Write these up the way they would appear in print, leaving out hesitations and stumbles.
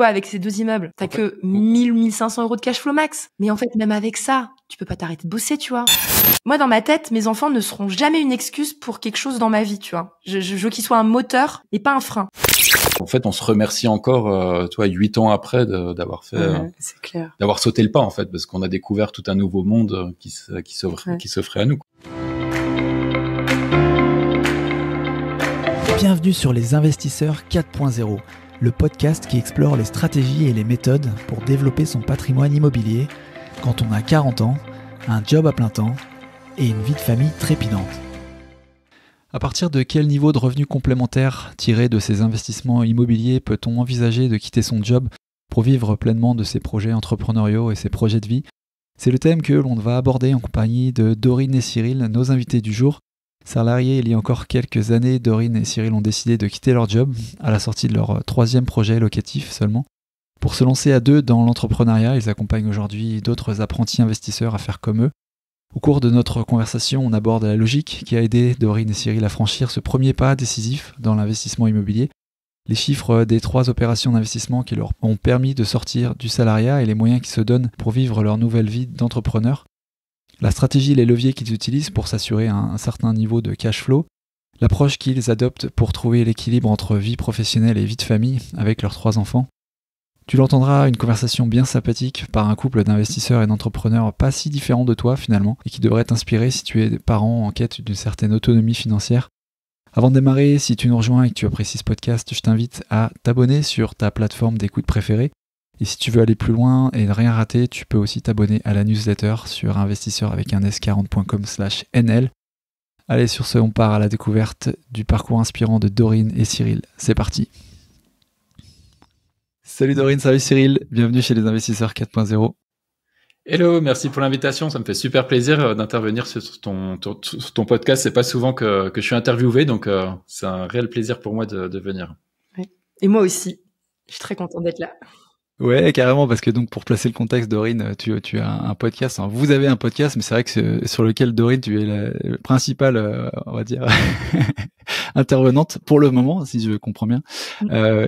vois, avec ces 2 immeubles, t'as que 1 500 € de cash flow max. Mais en fait, même avec ça, tu peux pas t'arrêter de bosser, tu vois. Moi, dans ma tête, mes enfants ne seront jamais une excuse pour quelque chose dans ma vie, tu vois. Je veux qu'ils soient un moteur et pas un frein. En fait, on se remercie encore, 8 ans après d'avoir fait, c'est clair. D'avoir sauté le pas, en fait, parce qu'on a découvert tout un nouveau monde qui s'offrait à nous. Bienvenue sur Les Investisseurs 4.0, le podcast qui explore les stratégies et les méthodes pour développer son patrimoine immobilier quand on a 40 ans, un job à plein temps et une vie de famille trépidante. À partir de quel niveau de revenus complémentaires tiré de ces investissements immobiliers peut-on envisager de quitter son job pour vivre pleinement de ses projets entrepreneuriaux et ses projets de vie ? C'est le thème que l'on va aborder en compagnie de Dorine et Cyril, nos invités du jour. Salariés il y a encore quelques années, Dorine et Cyril ont décidé de quitter leur job à la sortie de leur 3e projet locatif seulement. Pour se lancer à 2 dans l'entrepreneuriat, ils accompagnent aujourd'hui d'autres apprentis investisseurs à faire comme eux. Au cours de notre conversation, on aborde la logique qui a aidé Dorine et Cyril à franchir ce premier pas décisif dans l'investissement immobilier, les chiffres des 3 opérations d'investissement qui leur ont permis de sortir du salariat et les moyens qu'ils se donnent pour vivre leur nouvelle vie d'entrepreneur, la stratégie et les leviers qu'ils utilisent pour s'assurer un certain niveau de cash flow, l'approche qu'ils adoptent pour trouver l'équilibre entre vie professionnelle et vie de famille avec leurs 3 enfants. Tu l'entendras, une conversation bien sympathique par un couple d'investisseurs et d'entrepreneurs pas si différents de toi finalement et qui devrait t'inspirer si tu es parent en quête d'une certaine autonomie financière. Avant de démarrer, si tu nous rejoins et que tu apprécies ce podcast, je t'invite à t'abonner sur ta plateforme d'écoute préférée. Et si tu veux aller plus loin et ne rien rater, tu peux aussi t'abonner à la newsletter sur investisseur40.com/nl. Allez, sur ce, on part à la découverte du parcours inspirant de Dorine et Cyril. C'est parti. Salut Dorine, salut Cyril, bienvenue chez les Investisseurs 4.0. Hello, merci pour l'invitation. Ça me fait super plaisir d'intervenir sur ton podcast. C'est pas souvent que je suis interviewé, donc c'est un réel plaisir pour moi de venir. Ouais. Et moi aussi, je suis très contente d'être là. Ouais, carrément, parce que donc pour placer le contexte, Dorine, tu as un podcast. Enfin, vous avez un podcast, mais c'est vrai que c'est sur lequel Dorine, tu es la principale, on va dire, intervenante pour le moment, si je comprends bien.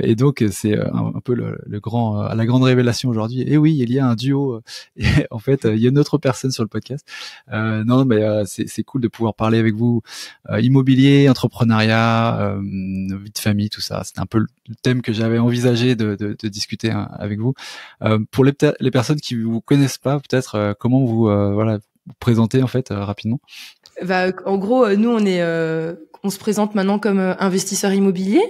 Et donc c'est un peu la grande révélation aujourd'hui. Et oui, il y a un duo. Et en fait, il y a une autre personne sur le podcast. Non, mais c'est cool de pouvoir parler avec vous immobilier, entrepreneuriat, vie de famille, tout ça. C'était un peu le thème que j'avais envisagé de discuter avec vous. Pour les personnes qui vous connaissent pas, peut-être comment vous présenter en fait rapidement. En gros, nous on se présente maintenant comme investisseur immobilier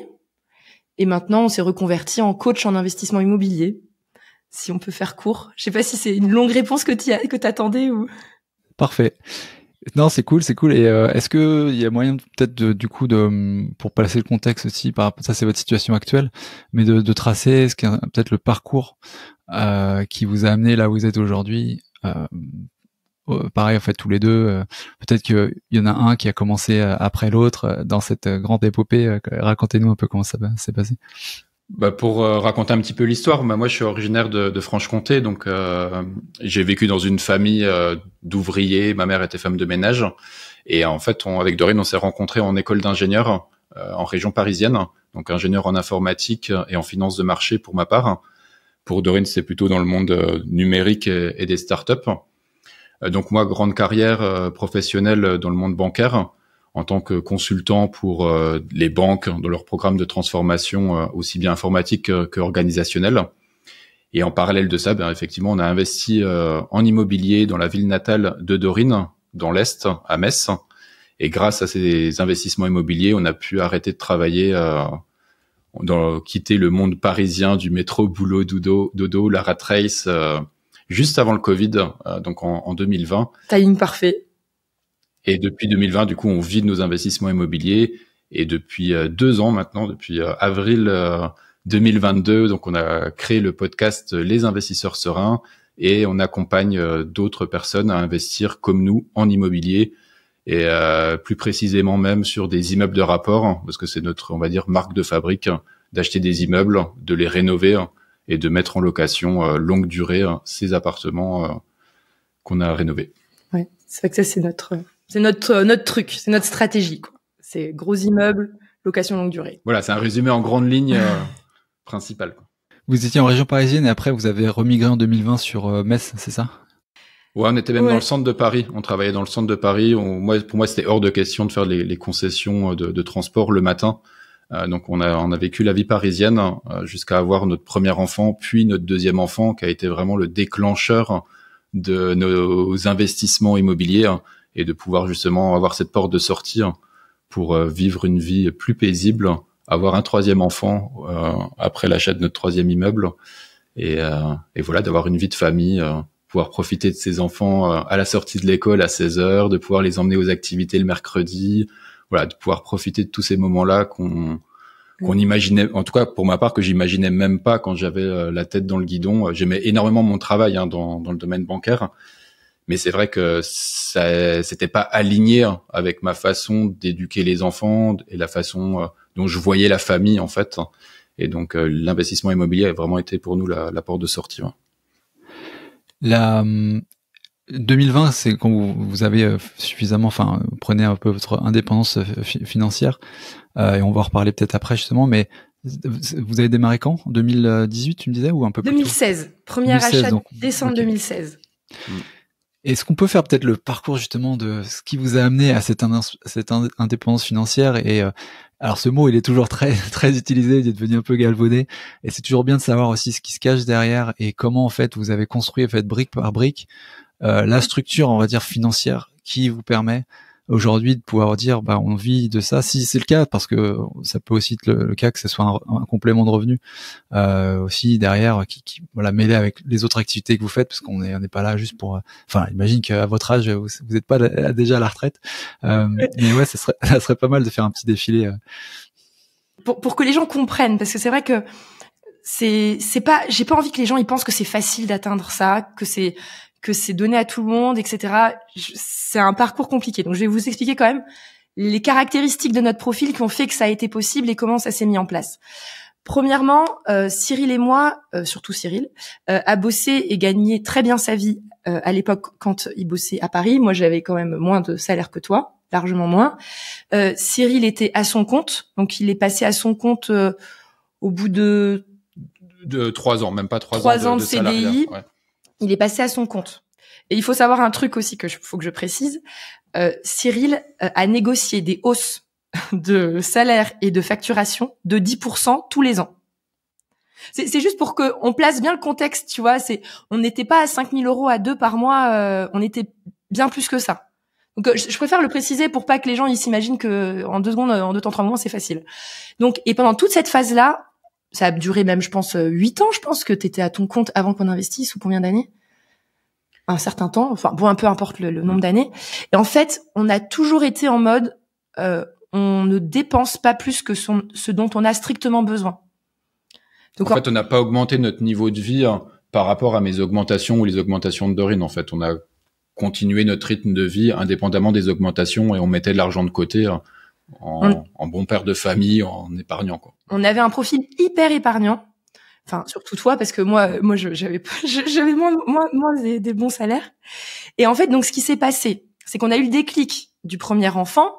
et maintenant on s'est reconverti en coach en investissement immobilier. Si on peut faire court, je sais pas si c'est une longue réponse que t'attendais ou. Parfait. Non, c'est cool. Et est-ce que il y a moyen peut-être pour placer le contexte aussi par rapport, ça c'est votre situation actuelle, mais de tracer ce qu'est peut-être le parcours qui vous a amené là où vous êtes aujourd'hui. Pareil en fait tous les deux. Peut-être qu'il y en a un qui a commencé après l'autre dans cette grande épopée. Racontez-nous un peu comment ça s'est passé. Pour raconter un petit peu l'histoire, moi je suis originaire de Franche-Comté, donc j'ai vécu dans une famille d'ouvriers. Ma mère était femme de ménage et en fait avec Dorine on s'est rencontrés en école d'ingénieur en région parisienne, donc ingénieur en informatique et en finance de marché pour ma part. Pour Dorine c'est plutôt dans le monde numérique et des startups. Donc moi grande carrière professionnelle dans le monde bancaire, en tant que consultant pour les banques dans leur programme de transformation aussi bien informatique que organisationnel. Et en parallèle de ça, effectivement, on a investi en immobilier dans la ville natale de Dorine, dans l'Est, à Metz. Et grâce à ces investissements immobiliers, on a pu arrêter de travailler, quitter le monde parisien du métro, boulot, dodo, la rat race, juste avant le Covid, donc en 2020. Timing parfait. Et depuis 2020, du coup, on vit de nos investissements immobiliers. Et depuis 2 ans maintenant, depuis avril 2022, donc on a créé le podcast Les Investisseurs Sereins et on accompagne d'autres personnes à investir comme nous en immobilier et plus précisément même sur des immeubles de rapport, parce que c'est notre, on va dire, marque de fabrique, d'acheter des immeubles, de les rénover et de mettre en location longue durée ces appartements qu'on a rénovés. Ouais, c'est vrai que ça c'est notre truc, c'est notre stratégie, quoi. C'est gros immeubles, location longue durée. Voilà, c'est un résumé en grande ligne principal, quoi. Vous étiez en région parisienne et après vous avez remigré en 2020 sur Metz, c'est ça? Ouais, on était même dans le centre de Paris. On travaillait dans le centre de Paris. Pour moi, c'était hors de question de faire les concessions de transport le matin. Donc, on a vécu la vie parisienne jusqu'à avoir notre premier enfant, puis notre deuxième enfant, qui a été vraiment le déclencheur de nos investissements immobiliers et de pouvoir justement avoir cette porte de sortie pour vivre une vie plus paisible, avoir un troisième enfant après l'achat de notre troisième immeuble et voilà, d'avoir une vie de famille, pouvoir profiter de ses enfants à la sortie de l'école à 16h, de pouvoir les emmener aux activités le mercredi, voilà, de pouvoir profiter de tous ces moments-là qu'on imaginait, en tout cas pour ma part, que j'imaginais même pas quand j'avais la tête dans le guidon. J'aimais énormément mon travail dans le domaine bancaire, mais c'est vrai que c'était pas aligné avec ma façon d'éduquer les enfants et la façon dont je voyais la famille en fait. Et donc l'investissement immobilier a vraiment été pour nous la porte de sortie. La 2020, c'est quand vous avez suffisamment, vous prenez un peu votre indépendance financière, et on va en reparler peut-être après justement, mais vous avez démarré quand? En 2018, tu me disais, ou un peu plus 2016. Premier 2016, achat donc, décembre 2016. Est-ce qu'on peut faire peut-être le parcours justement de ce qui vous a amené à cette indépendance financière et alors ce mot il est toujours très très utilisé, il est devenu un peu galvaudé et c'est toujours bien de savoir aussi ce qui se cache derrière et comment en fait vous avez construit en fait brique par brique la structure on va dire financière qui vous permet aujourd'hui de pouvoir dire on vit de ça, si c'est le cas, parce que ça peut aussi être le cas que ce soit un complément de revenu aussi derrière qui voilà, mêlé avec les autres activités que vous faites, parce qu'on n'est pas là juste pour imagine qu'à votre âge vous n'êtes pas déjà à la retraite, mais ouais, ça serait pas mal de faire un petit défilé pour que les gens comprennent, parce que c'est vrai que j'ai pas envie que les gens ils pensent que c'est facile d'atteindre ça, que c'est donné à tout le monde, etc. C'est un parcours compliqué. Donc, je vais vous expliquer quand même les caractéristiques de notre profil qui ont fait que ça a été possible et comment ça s'est mis en place. Premièrement, Cyril et moi, surtout Cyril, a bossé et gagné très bien sa vie à l'époque quand il bossait à Paris. Moi, j'avais quand même moins de salaire que toi, largement moins. Cyril était à son compte, donc il est passé à son compte au bout de 3 ans, même pas 3 ans de CDI. Ouais. Il est passé à son compte. Et il faut savoir un truc aussi faut que je précise. Cyril a négocié des hausses de salaire et de facturation de 10% tous les ans. C'est juste pour que on place bien le contexte, tu vois. On n'était pas à 5 000 € à 2 par mois. On était bien plus que ça. Donc, je préfère le préciser pour pas que les gens ils s'imaginent que en 2 secondes, en 2 temps, 3 mois, c'est facile. Donc, et pendant toute cette phase-là, ça a duré même, je pense, 8 ans, je pense que t'étais à ton compte avant qu'on investisse, ou combien d'années? Un certain temps, peu importe le nombre d'années. Et en fait, on a toujours été en mode, on ne dépense pas plus que ce dont on a strictement besoin. Donc, en fait, on n'a pas augmenté notre niveau de vie par rapport à mes augmentations ou les augmentations de Dorine. En fait, on a continué notre rythme de vie indépendamment des augmentations et on mettait de l'argent de côté en bon père de famille, en épargnant, quoi. On avait un profil hyper épargnant. Enfin, surtout toi, parce que moi, j'avais moins des bons salaires. Et en fait, donc, ce qui s'est passé, c'est qu'on a eu le déclic du premier enfant.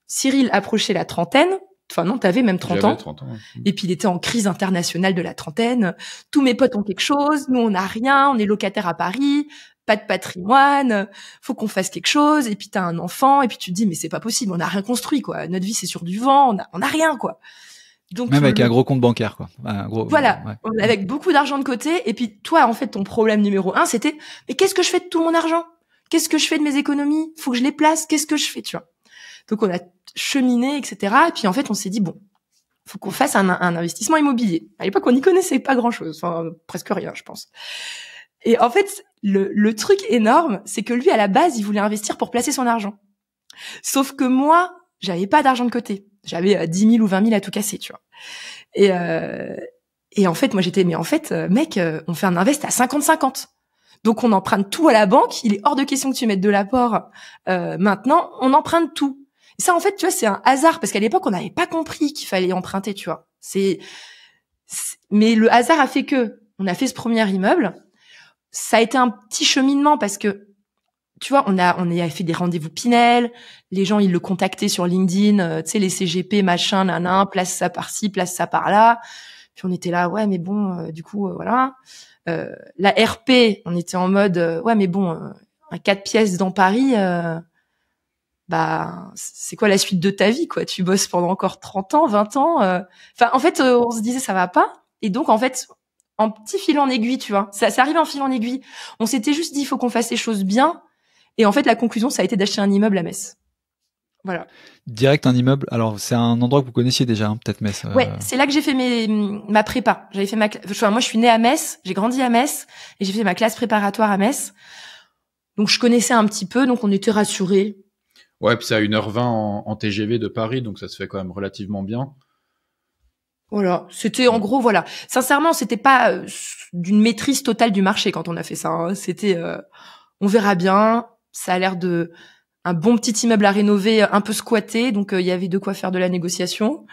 Cyril approchait la trentaine. Enfin, non, t'avais même 30 ans. 30 ans. Ouais. Et puis, il était en crise internationale de la trentaine. Tous mes potes ont quelque chose. Nous, on n'a rien. On est locataire à Paris. Pas de patrimoine. Faut qu'on fasse quelque chose. Et puis, t'as un enfant. Et puis, tu te dis, mais c'est pas possible. On n'a rien construit, quoi. Notre vie, c'est sur du vent. On a rien, quoi. Donc, même avec un gros compte bancaire, quoi. Voilà, ouais. Avec beaucoup d'argent de côté. Et puis toi, en fait, ton problème numéro 1, c'était mais qu'est-ce que je fais de tout mon argent? Qu'est-ce que je fais de mes économies? Faut que je les place. Qu'est-ce que je fais, tu vois? Donc on a cheminé, etc. Et puis en fait, on s'est dit bon, faut qu'on fasse un investissement immobilier. À l'époque, on n'y connaissait pas grand-chose, enfin presque rien, je pense. Et en fait, le truc énorme, c'est que lui, à la base, il voulait investir pour placer son argent. Sauf que moi, j'avais pas d'argent de côté. J'avais 10 000 ou 20 000 à tout casser, tu vois. Et en fait, moi, j'étais, mais en fait, mec, on fait un invest à 50-50. Donc, on emprunte tout à la banque. Il est hors de question que tu mettes de l'apport. Maintenant, on emprunte tout. Et ça, en fait, tu vois, c'est un hasard parce qu'à l'époque, on n'avait pas compris qu'il fallait emprunter, tu vois. Mais le hasard a fait que on a fait ce premier immeuble. Ça a été un petit cheminement parce que tu vois, on a fait des rendez-vous Pinel, les gens ils le contactaient sur LinkedIn, tu sais les CGP machin, place ça par-ci, place ça par-là. Puis on était là, ouais, mais bon, du coup, voilà. La RP, on était en mode, ouais, mais bon, un 4 pièces dans Paris, bah, c'est quoi la suite de ta vie, quoi? Tu bosses pendant encore 30 ans, 20 ans. Enfin, en fait, on se disait, ça va pas. Et donc, en fait, en petit fil en aiguille, tu vois, ça arrive en fil en aiguille. On s'était juste dit, il faut qu'on fasse les choses bien. Et en fait, la conclusion, ça a été d'acheter un immeuble à Metz. Voilà. Direct un immeuble. Alors, c'est un endroit que vous connaissiez déjà, hein, peut-être Metz. Ouais, c'est là que j'ai fait ma prépa. J'avais fait moi, je suis née à Metz, j'ai grandi à Metz et j'ai fait ma classe préparatoire à Metz. Donc, je connaissais un petit peu, donc on était rassurés. Ouais, puis c'est à 1h20 en TGV de Paris, donc ça se fait quand même relativement bien. Voilà, c'était en gros, voilà. Sincèrement, c'était pas d'une maîtrise totale du marché quand on a fait ça. Hein. C'était, on verra bien. Ça a l'air de un bon petit immeuble à rénover, un peu squatté, donc il y avait de quoi faire de la négociation.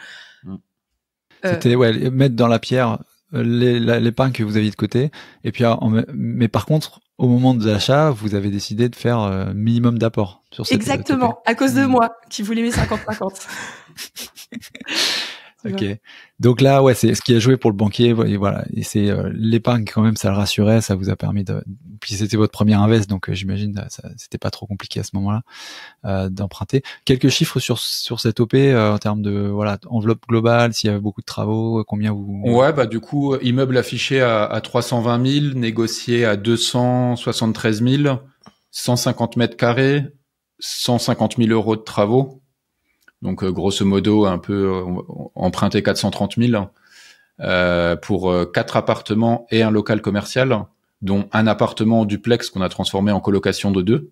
C'était mettre dans la pierre l'épargne que vous aviez de côté, et puis mais par contre, au moment de l'achat, vous avez décidé de faire minimum d'apport sur cette Exactement, TP. à cause de moi qui voulais mes 50-50. Ok. Donc là, ouais, c'est ce qui a joué pour le banquier, et voilà. Et c'est l'épargne quand même, ça le rassurait, ça vous a permis de. Puis c'était votre premier invest, donc j'imagine c'était pas trop compliqué à ce moment-là d'emprunter. Quelques chiffres sur cette OP en termes de enveloppe globale, s'il y avait beaucoup de travaux, combien vous. Ouais, bah du coup, immeuble affiché à 320 000, négocié à 273 000, 150 mètres carrés, 150 000 euros de travaux. Donc grosso modo un peu emprunté 430 000 pour 4 appartements et un local commercial, dont un appartement en duplex qu'on a transformé en colocation de 2.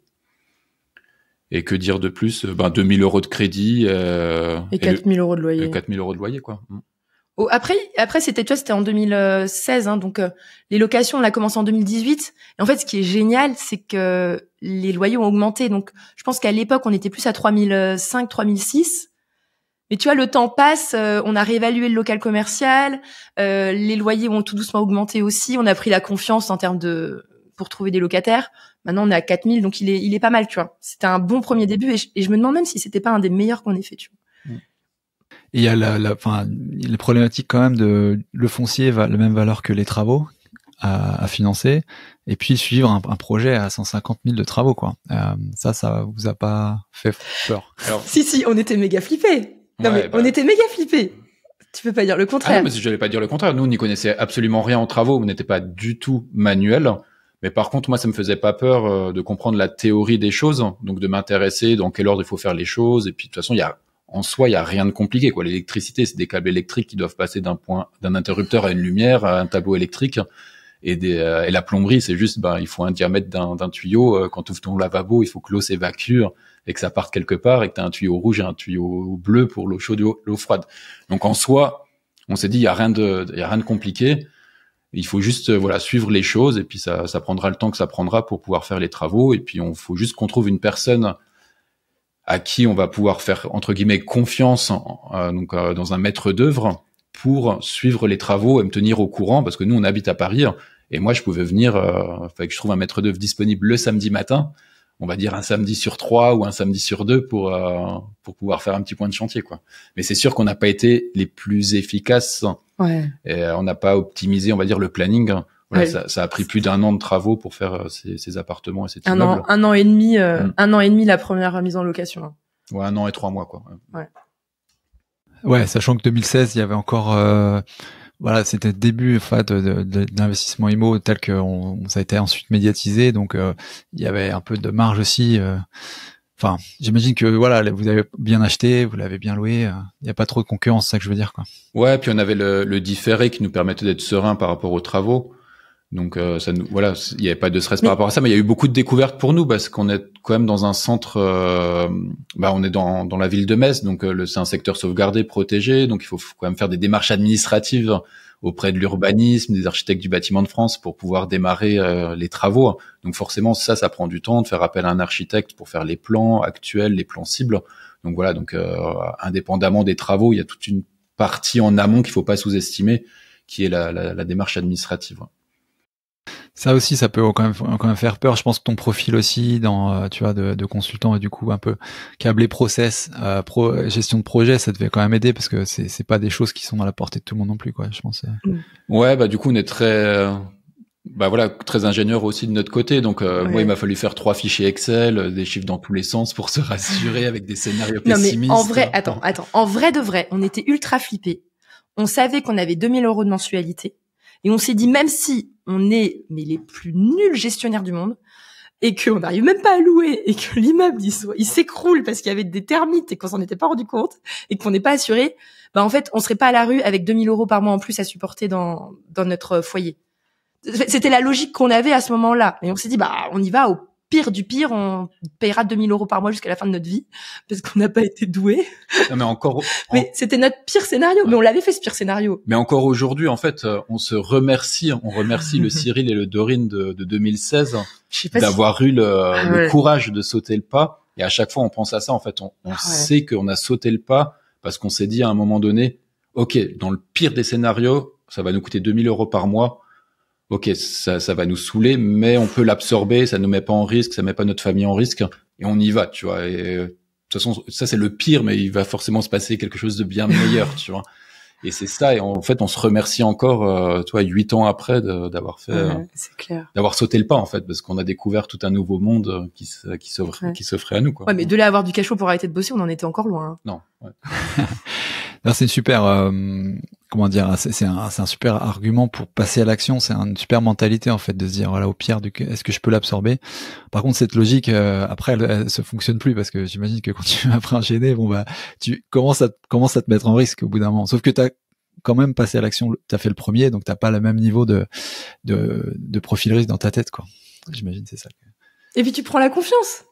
Et que dire de plus? 2 000 euros de crédit et 4 000 euros de loyer. 4 000 euros de loyer, quoi. Oh, après c'était en 2016, hein, donc les locations on a commencé en 2018. Et en fait, ce qui est génial, c'est que les loyers ont augmenté. Donc, je pense qu'à l'époque, on était plus à 3005, 3006. Mais tu vois, le temps passe, on a réévalué le local commercial, les loyers ont tout doucement augmenté aussi. On a pris la confiance en termes pour trouver des locataires. Maintenant, on est à 4000, donc il est pas mal, tu vois. C'était un bon premier début et je me demande même si c'était pas un des meilleurs qu'on ait fait, tu vois. Et il y a les problématiques quand même de le foncier va la même valeur que les travaux à financer, et puis suivre un projet à 150 000 de travaux, quoi. Ça vous a pas fait peur? Alors, si, on était méga flippés. Non, mais on était méga flippés. Tu peux pas dire le contraire. Ah non, mais je n'allais pas dire le contraire. Nous, on n'y connaissait absolument rien en travaux. On n'était pas du tout manuel. Mais par contre, moi, ça me faisait pas peur de comprendre la théorie des choses. Donc, de m'intéresser dans quel ordre il faut faire les choses. Et puis, de toute façon, en soi, il y a rien de compliqué, quoi. L'électricité, c'est des câbles électriques qui doivent passer d'un interrupteur à une lumière, à un tableau électrique. Et la plomberie, c'est juste, il faut un diamètre d'un tuyau. Quand tu ouvres ton lavabo, il faut que l'eau s'évacue et que ça parte quelque part, et que tu as un tuyau rouge et un tuyau bleu pour l'eau chaude et l'eau froide. Donc en soi, on s'est dit, il y a rien de compliqué. Il faut juste suivre les choses, et puis ça prendra le temps que ça prendra pour pouvoir faire les travaux. Et puis faut juste qu'on trouve une personne à qui on va pouvoir faire entre guillemets confiance, dans un maître d'œuvre, pour suivre les travaux et me tenir au courant, parce que nous on habite à Paris, et moi je pouvais venir, fallait que je trouve un maître d'œuvre disponible le samedi matin, on va dire un samedi sur 3 ou un samedi sur 2 pour pouvoir faire un petit point de chantier, quoi. Mais c'est sûr qu'on n'a pas été les plus efficaces. Ouais. Et on n'a pas optimisé, on va dire, le planning. Voilà, ouais. Ça a pris plus d'1 an de travaux pour faire ces appartements et cet immeuble. Un an et demi la première mise en location. Ouais, 1 an et 3 mois, quoi. Ouais, sachant que 2016, il y avait encore c'était le début de l'investissement IMO tel que ça a été ensuite médiatisé, donc il y avait un peu de marge aussi. J'imagine que vous avez bien acheté, vous l'avez bien loué, il n'y a pas trop de concurrence, c'est ça que je veux dire, quoi. Ouais, puis on avait le différé qui nous permettait d'être serein par rapport aux travaux. Donc il n'y avait pas de stress par rapport à ça, mais il y a eu beaucoup de découvertes pour nous parce qu'on est quand même dans un centre, on est dans la ville de Metz, donc c'est un secteur sauvegardé, protégé, donc il faut quand même faire des démarches administratives auprès de l'urbanisme, des architectes du bâtiment de France pour pouvoir démarrer les travaux. Donc forcément ça prend du temps de faire appel à un architecte pour faire les plans actuels, les plans cibles. Donc indépendamment des travaux, il y a toute une partie en amont qu'il faut pas sous-estimer, qui est la démarche administrative. Ça aussi, ça peut quand même faire peur. Je pense que ton profil aussi, tu vois, de consultant et du coup un peu câblé process, gestion de projet, ça devait quand même aider parce que c'est pas des choses qui sont à la portée de tout le monde non plus, quoi. Je pense. Ouais, bah du coup on est très ingénieur aussi de notre côté. Donc moi, il m'a fallu faire 3 fichiers Excel, des chiffres dans tous les sens pour se rassurer avec des scénarios pessimistes. Non mais en vrai, attends, en vrai de vrai, on était ultra flippés. On savait qu'on avait 2000 € de mensualité. Et on s'est dit, même si on est les plus nuls gestionnaires du monde, et qu'on n'arrive même pas à louer, et que l'immeuble il s'écroule parce qu'il y avait des termites et qu'on s'en était pas rendu compte, et qu'on n'est pas assuré, bah en fait, on serait pas à la rue avec 2000 € par mois en plus à supporter dans notre foyer. C'était la logique qu'on avait à ce moment-là. Et on s'est dit, bah on y va au pire du pire, on payera 2000 € par mois jusqu'à la fin de notre vie, parce qu'on n'a pas été doués. Non, mais c'était notre pire scénario. Ouais. Mais on l'avait fait, ce pire scénario. Mais encore aujourd'hui, en fait, on remercie le Cyril et le Dorine de 2016 d'avoir eu le courage de sauter le pas. Et à chaque fois, on pense à ça. En fait, on sait qu'on a sauté le pas parce qu'on s'est dit à un moment donné, OK, dans le pire des scénarios, ça va nous coûter 2000 € par mois. OK, ça va nous saouler, mais on peut l'absorber, ça nous met pas en risque, ça met pas notre famille en risque, et on y va, tu vois. Et de toute façon, ça c'est le pire, mais il va forcément se passer quelque chose de bien meilleur, tu vois. Et c'est ça, et en fait, on se remercie encore, tu vois, 8 ans après d'avoir fait, c'est clair, d'avoir sauté le pas, en fait, parce qu'on a découvert tout un nouveau monde qui s'offrait à nous, quoi. Ouais, mais de là à avoir du cash flow pour arrêter de bosser, on en était encore loin. Hein. Non. Ouais. Non, c'est une super, c'est un super argument pour passer à l'action. C'est une super mentalité en fait de se dire voilà, au pire est-ce que je peux l'absorber. Par contre, cette logique après elle se fonctionne plus parce que j'imagine que quand tu vas après enchaîner, bon bah tu commences à te mettre en risque au bout d'un moment. Sauf que t'as quand même passé à l'action, t'as fait le premier, donc t'as pas le même niveau de profil risque dans ta tête, quoi. J'imagine c'est ça. Et puis tu prends la confiance.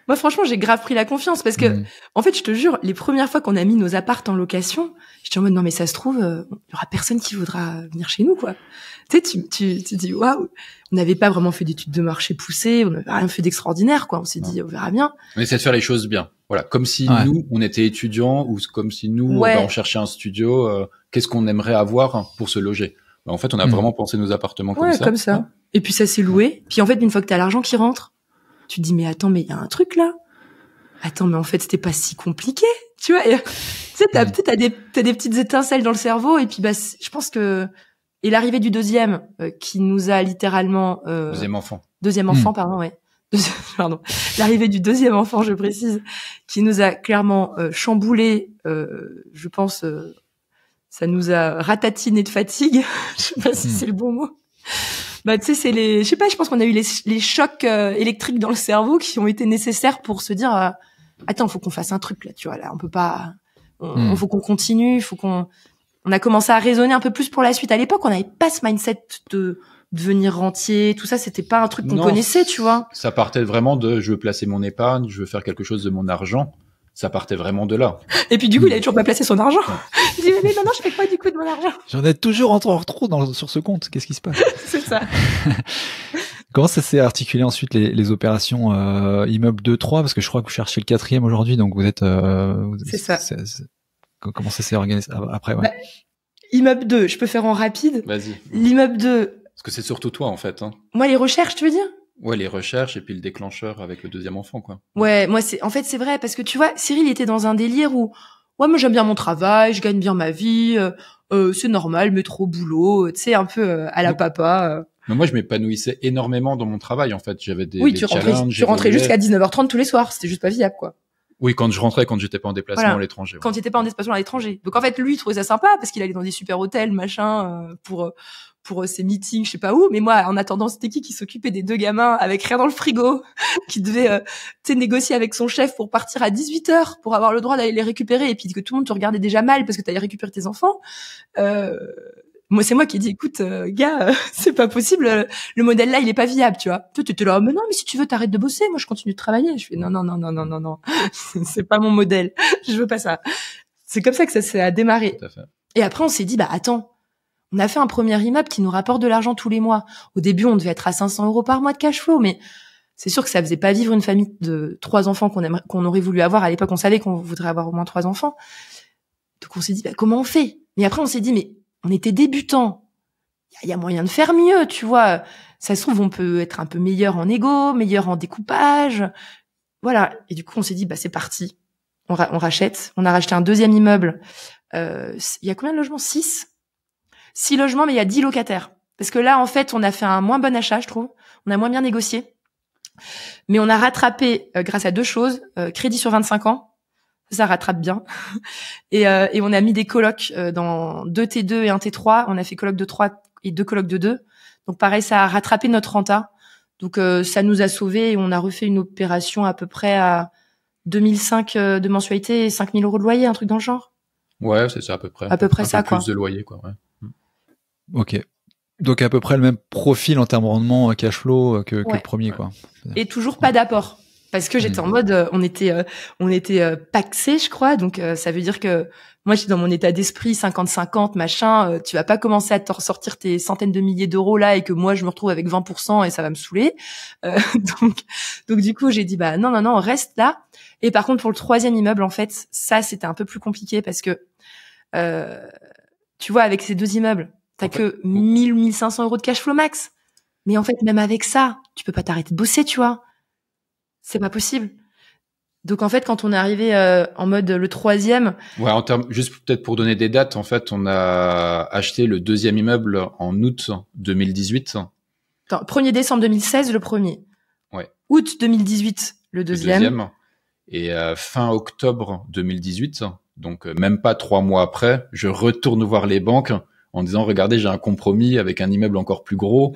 Moi, franchement, j'ai grave pris la confiance parce que, en fait, je te jure, les premières fois qu'on a mis nos apparts en location, j'étais en mode, non, mais ça se trouve, il y aura personne qui voudra venir chez nous, quoi. Tu sais, tu dis, waouh, on n'avait pas vraiment fait d'études de marché poussées, on n'avait rien fait d'extraordinaire, quoi. On s'est dit, on verra bien. On essaie de faire les choses bien. Voilà. Comme si nous, on était étudiants ou comme si nous, on cherchait un studio, qu'est-ce qu'on aimerait avoir pour se loger? En fait, on a vraiment pensé nos appartements comme ça. Comme ça. Ouais. Et puis ça s'est loué. Puis en fait, une fois que t'as l'argent qui rentre, tu te dis, mais attends, mais il y a un truc là. Attends, mais en fait, c'était pas si compliqué, tu vois. Tu sais, t'as des petites étincelles dans le cerveau, et puis bah, je pense que et l'arrivée du deuxième qui nous a littéralement deuxième enfant, pardon, ouais. L'arrivée du deuxième enfant, je précise, qui nous a clairement chamboulé. Je pense, ça nous a ratatiné de fatigue. Je sais pas si c'est le bon mot. Bah tu sais, je pense qu'on a eu les chocs électriques dans le cerveau qui ont été nécessaires pour se dire attends, faut qu'on fasse un truc là, tu vois, là on peut pas faut qu'on continue, on a commencé à raisonner un peu plus pour la suite. À l'époque, on n'avait pas ce mindset de devenir rentier, tout ça, c'était pas un truc qu'on connaissait, tu vois. Ça partait vraiment de je veux placer mon épargne, je veux faire quelque chose de mon argent. Ça partait vraiment de là. Et puis du coup, il avait toujours pas placé son argent. Il dit mais non, je fais quoi du coup de mon argent? J'en ai toujours en trop sur ce compte. Qu'est-ce qui se passe? C'est ça. Comment ça s'est articulé ensuite les opérations immeuble 2-3 parce que je crois que vous cherchez le 4e aujourd'hui, donc vous êtes. C'est ça. Comment ça s'est organisé après? Ouais. Bah, immeuble 2, je peux faire en rapide. Vas-y. L'immeuble 2. Parce que c'est surtout toi en fait. Hein. Moi, les recherches, tu veux dire? Ouais, les recherches et puis le déclencheur avec le deuxième enfant, quoi. Ouais, moi c'est vrai parce que tu vois, Cyril était dans un délire où moi j'aime bien mon travail, je gagne bien ma vie, c'est normal, métro boulot, tu sais un peu à la papa. Mais moi je m'épanouissais énormément dans mon travail en fait, j'avais des tu rentrais jusqu'à 19h30 tous les soirs, c'était juste pas viable quoi. Oui, quand j'étais pas en déplacement à l'étranger. Quand j'étais pas en déplacement à l'étranger. Donc en fait lui il trouvait ça sympa parce qu'il allait dans des super hôtels, machin pour ses meetings, je sais pas où, mais moi, en attendant, c'était qui s'occupait des 2 gamins avec rien dans le frigo, qui devait, négocier avec son chef pour partir à 18h pour avoir le droit d'aller les récupérer et puis que tout le monde te regardait déjà mal parce que t'allais récupérer tes enfants. Moi, c'est moi qui ai dit, écoute, gars, c'est pas possible, le modèle là, il est pas viable, tu vois. Toi, t'étais là, mais non, mais si tu veux, t'arrêtes de bosser, moi, je continue de travailler. Je fais, non, c'est pas mon modèle, je veux pas ça. C'est comme ça que ça s'est démarré. Tout à fait. Et après, on s'est dit, bah, attends, on a fait un premier immeuble qui nous rapporte de l'argent tous les mois. Au début, on devait être à 500 € par mois de cash flow, mais c'est sûr que ça faisait pas vivre une famille de 3 enfants qu'on aurait voulu avoir. À l'époque, on savait qu'on voudrait avoir au moins 3 enfants. Donc, on s'est dit, bah, comment on fait? Mais après, on s'est dit, mais on était débutants. il y a moyen de faire mieux, tu vois. Ça se trouve, on peut être un peu meilleur en égo, meilleur en découpage. Voilà. Et du coup, on s'est dit, c'est parti. On rachète. On a racheté un deuxième immeuble. Il y a combien de logements? 6 logements, mais il y a 10 locataires. Parce que là, en fait, on a fait un moins bon achat, je trouve. On a moins bien négocié. Mais on a rattrapé, grâce à deux choses, crédit sur 25 ans. Ça rattrape bien. Et on a mis des colocs dans 2 T2 et 1 T3. On a fait coloc de 3 et 2 colocs de 2. Donc pareil, ça a rattrapé notre renta. Donc ça nous a sauvés et on a refait une opération à peu près à 2005 de mensualité et 5 000 € de loyer, un truc dans le genre. Ouais, c'est ça à peu près. À peu près ça, quoi. Plus de loyer, quoi. Ouais. Ok. Donc à peu près le même profil en termes de rendement cash flow que le premier, quoi. Et toujours pas d'apport. Parce que j'étais en mode, on était paxés, je crois. Donc ça veut dire que moi, j'étais dans mon état d'esprit 50-50, machin. Tu vas pas commencer à te ressortir tes centaines de milliers d'euros là et que moi, je me retrouve avec 20% et ça va me saouler. Donc du coup, j'ai dit, non, on reste là. Et par contre, pour le troisième immeuble, en fait, ça, c'était un peu plus compliqué parce que, tu vois, avec ces deux immeubles, t'as que 1 500 € de cash flow max. Mais en fait, même avec ça, tu peux pas t'arrêter de bosser, tu vois. C'est pas possible. Donc en fait, quand on est arrivé en mode le troisième... Ouais, en termes, juste peut-être pour donner des dates, en fait, on a acheté le deuxième immeuble en août 2018. Attends, 1er décembre 2016, le premier. Ouais. Août 2018, le deuxième. Et fin octobre 2018, donc même pas 3 mois après, je retourne voir les banques en disant, regardez, j'ai un compromis avec un immeuble encore plus gros,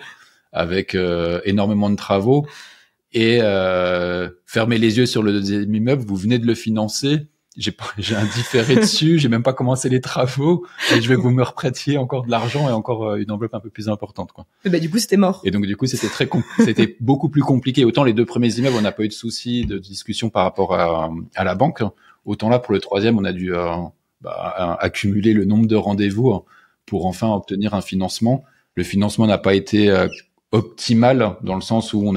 avec énormément de travaux. Et fermez les yeux sur le deuxième immeuble, vous venez de le financer, j'ai un différé dessus, j'ai même pas commencé les travaux, et je vais vous me reprêter encore de l'argent et encore une enveloppe un peu plus importante, quoi. Et du coup, c'était mort. Et donc du coup, c'était beaucoup plus compliqué. Autant les 2 premiers immeubles, on n'a pas eu de soucis de discussion par rapport à la banque. Autant là, pour le troisième, on a dû accumuler le nombre de rendez-vous pour enfin obtenir un financement. Le financement n'a pas été optimal dans le sens où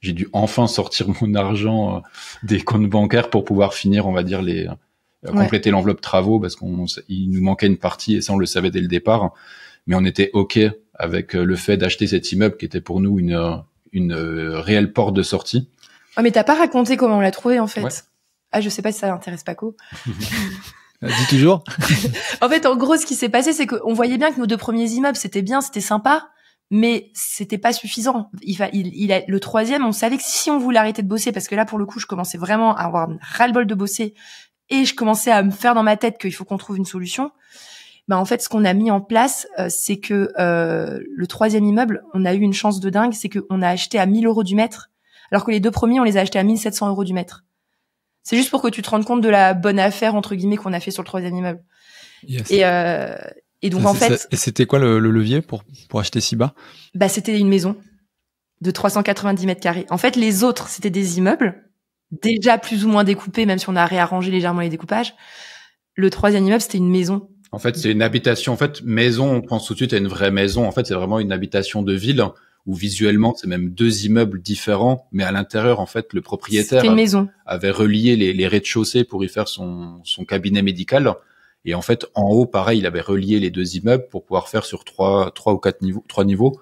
j'ai dû enfin sortir mon argent des comptes bancaires pour pouvoir finir, on va dire, compléter l'enveloppe travaux parce il nous manquait une partie et ça, on le savait dès le départ. Mais on était OK avec le fait d'acheter cet immeuble qui était pour nous une réelle porte de sortie. Ah, mais t'as pas raconté comment on l'a trouvé, en fait. Ouais. Ah, je sais pas si ça intéresse Paco. Dis toujours. En fait, en gros, ce qui s'est passé, c'est qu'on voyait bien que nos 2 premiers immeubles, c'était bien, c'était sympa. Mais c'était pas suffisant. Le troisième, on savait que si on voulait arrêter de bosser, parce que là, pour le coup, je commençais vraiment à avoir ras-le-bol de bosser et je commençais à me faire dans ma tête qu'il faut qu'on trouve une solution. En fait, ce qu'on a mis en place, c'est que le troisième immeuble, on a eu une chance de dingue, c'est qu'on a acheté à 1 000 € du mètre, alors que les 2 premiers, on les a achetés à 1 700 € du mètre. C'est juste pour que tu te rendes compte de la bonne affaire, entre guillemets, qu'on a fait sur le troisième immeuble. Yes. Et donc, en fait... Et c'était quoi le levier pour acheter si bas? C'était une maison de 390 mètres carrés. En fait, les autres, c'était des immeubles, déjà plus ou moins découpés, même si on a réarrangé légèrement les découpages. Le troisième immeuble, c'était une maison. En fait, c'est une habitation. En fait, maison, on pense tout de suite à une vraie maison. En fait, c'est vraiment une habitation de ville où visuellement, c'est même 2 immeubles différents. Mais à l'intérieur, en fait, le propriétaire avait relié les rez-de-chaussée pour y faire son cabinet médical. Et en fait, en haut, pareil, il avait relié les 2 immeubles pour pouvoir faire sur 3 ou 4 niveaux,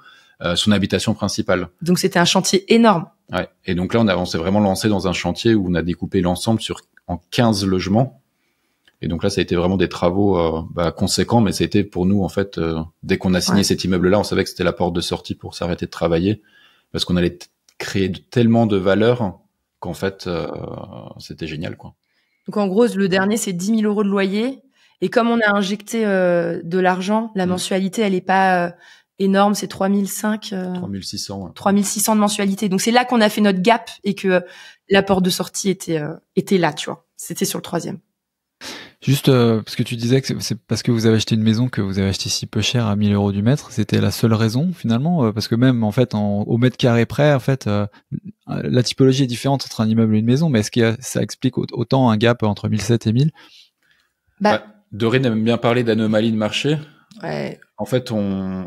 son habitation principale. Donc, c'était un chantier énorme. Ouais. Et donc là, on s'est vraiment lancé dans un chantier où on a découpé l'ensemble en 15 logements. Et donc là, ça a été vraiment des travaux conséquents, mais ça a été pour nous, en fait, dès qu'on a signé cet immeuble-là, on savait que c'était la porte de sortie pour s'arrêter de travailler, parce qu'on allait créer tellement de valeur qu'en fait, c'était génial, quoi. Donc en gros, le dernier, c'est 10 000 € de loyer. Et comme on a injecté de l'argent, la mensualité, elle est pas énorme, c'est 3 600. Ouais. 3 600 de mensualité. Donc c'est là qu'on a fait notre gap et que la porte de sortie était là, tu vois. C'était sur le troisième. Juste parce que tu disais que c'est parce que vous avez acheté une maison que vous avez acheté si peu cher à 1 000 € du mètre, c'était la seule raison finalement, parce que même en fait au mètre carré près, en fait, la typologie est différente entre un immeuble et une maison, mais est-ce que ça explique autant un gap entre 1 700 et 1 000? Dorine aime bien parler d'anomalies de marché. Ouais. En fait,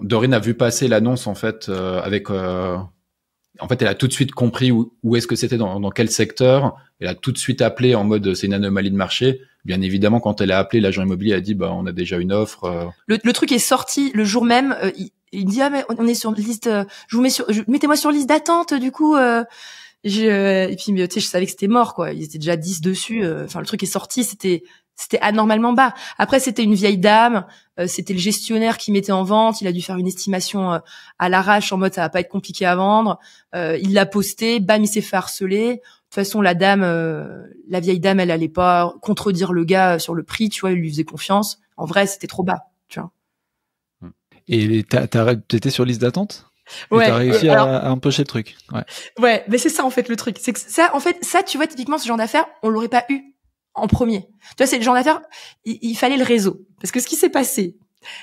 Dorine a vu passer l'annonce en fait avec. En fait, elle a tout de suite compris où est-ce que c'était dans quel secteur. Elle a tout de suite appelé en mode c'est une anomalie de marché. Bien évidemment, quand elle a appelé l'agent immobilier, elle a dit on a déjà une offre. Le truc est sorti le jour même. il me dit ah mais on est sur liste, mettez-moi sur liste d'attente du coup. Et puis tu sais, je savais que c'était mort quoi. Ils étaient déjà 10 dessus. Enfin le truc est sorti, c'était anormalement bas. Après c'était une vieille dame, c'était le gestionnaire qui mettait en vente. Il a dû faire une estimation à l'arrache en mode ça va pas être compliqué à vendre. Il l'a posté, bam il s'est fait harceler. De toute façon la vieille dame elle allait pas contredire le gars sur le prix, tu vois, il lui faisait confiance. En vrai c'était trop bas, tu vois. Et t'étais sur liste d'attente? Ouais. T'as réussi à empocher le truc. Ouais, mais c'est ça en fait le truc. C'est que ça, en fait, ça, tu vois, typiquement ce genre d'affaires, on l'aurait pas eu en premier. Tu vois, c'est le genre d'affaires, il fallait le réseau. Parce que ce qui s'est passé,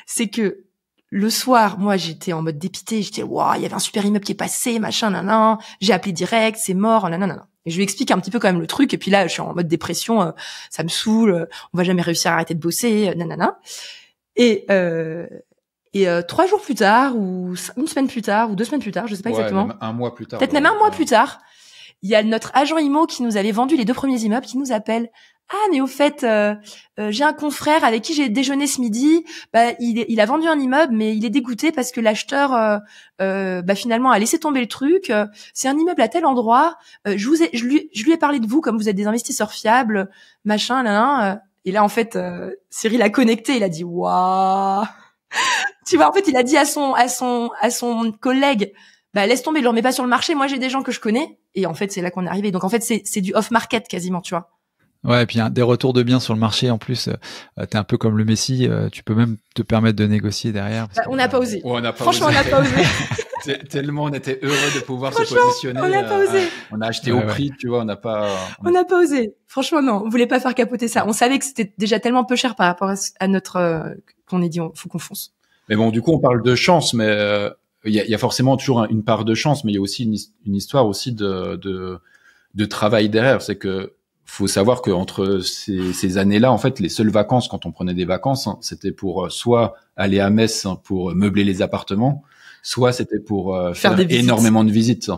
c'est que le soir, moi, j'étais en mode dépité. J'étais, waouh, il y avait un super immeuble qui est passé, machin, nan. J'ai appelé direct, c'est mort, nan. Et je lui explique un petit peu quand même le truc. Et puis là, je suis en mode dépression, ça me saoule, on va jamais réussir à arrêter de bosser, nan. Et 3 jours plus tard, ou une semaine plus tard, ou 2 semaines plus tard, je sais pas exactement. Même un mois plus tard. Peut-être même un mois plus tard, il y a notre agent IMO qui nous avait vendu les 2 premiers immeubles qui nous appelle. Ah, mais au fait, j'ai un confrère avec qui j'ai déjeuné ce midi. Bah, il a vendu un immeuble, mais il est dégoûté parce que l'acheteur, finalement, a laissé tomber le truc. C'est un immeuble à tel endroit. Je lui ai parlé de vous, comme vous êtes des investisseurs fiables, machin, là. Et là, en fait, Cyril a connecté. Il a dit, waouh. Tu vois, en fait, il a dit à son collègue, bah, laisse tomber, le remets pas sur le marché. Moi, j'ai des gens que je connais. Et en fait, c'est là qu'on est arrivé. Donc, en fait, c'est du off-market quasiment, tu vois. Ouais, et puis des retours de biens sur le marché. En plus, t'es un peu comme le Messi. Tu peux même te permettre de négocier derrière. On n'a pas osé. Franchement, on n'a pas osé. Tellement on était heureux de pouvoir se positionner. On n'a pas osé. On a acheté au prix, tu vois, on n'a pas osé. Franchement, non. On voulait pas faire capoter ça. On savait que c'était déjà tellement peu cher par rapport à notre, qu'on ait dit, faut qu'on fonce. Mais bon, du coup, on parle de chance, mais il y a forcément toujours une part de chance, mais il y a aussi une histoire aussi de travail derrière. C'est que faut savoir que entre ces années-là, en fait, les seules vacances, quand on prenait des vacances, c'était pour soit aller à Metz pour meubler les appartements, soit c'était pour faire énormément de visites.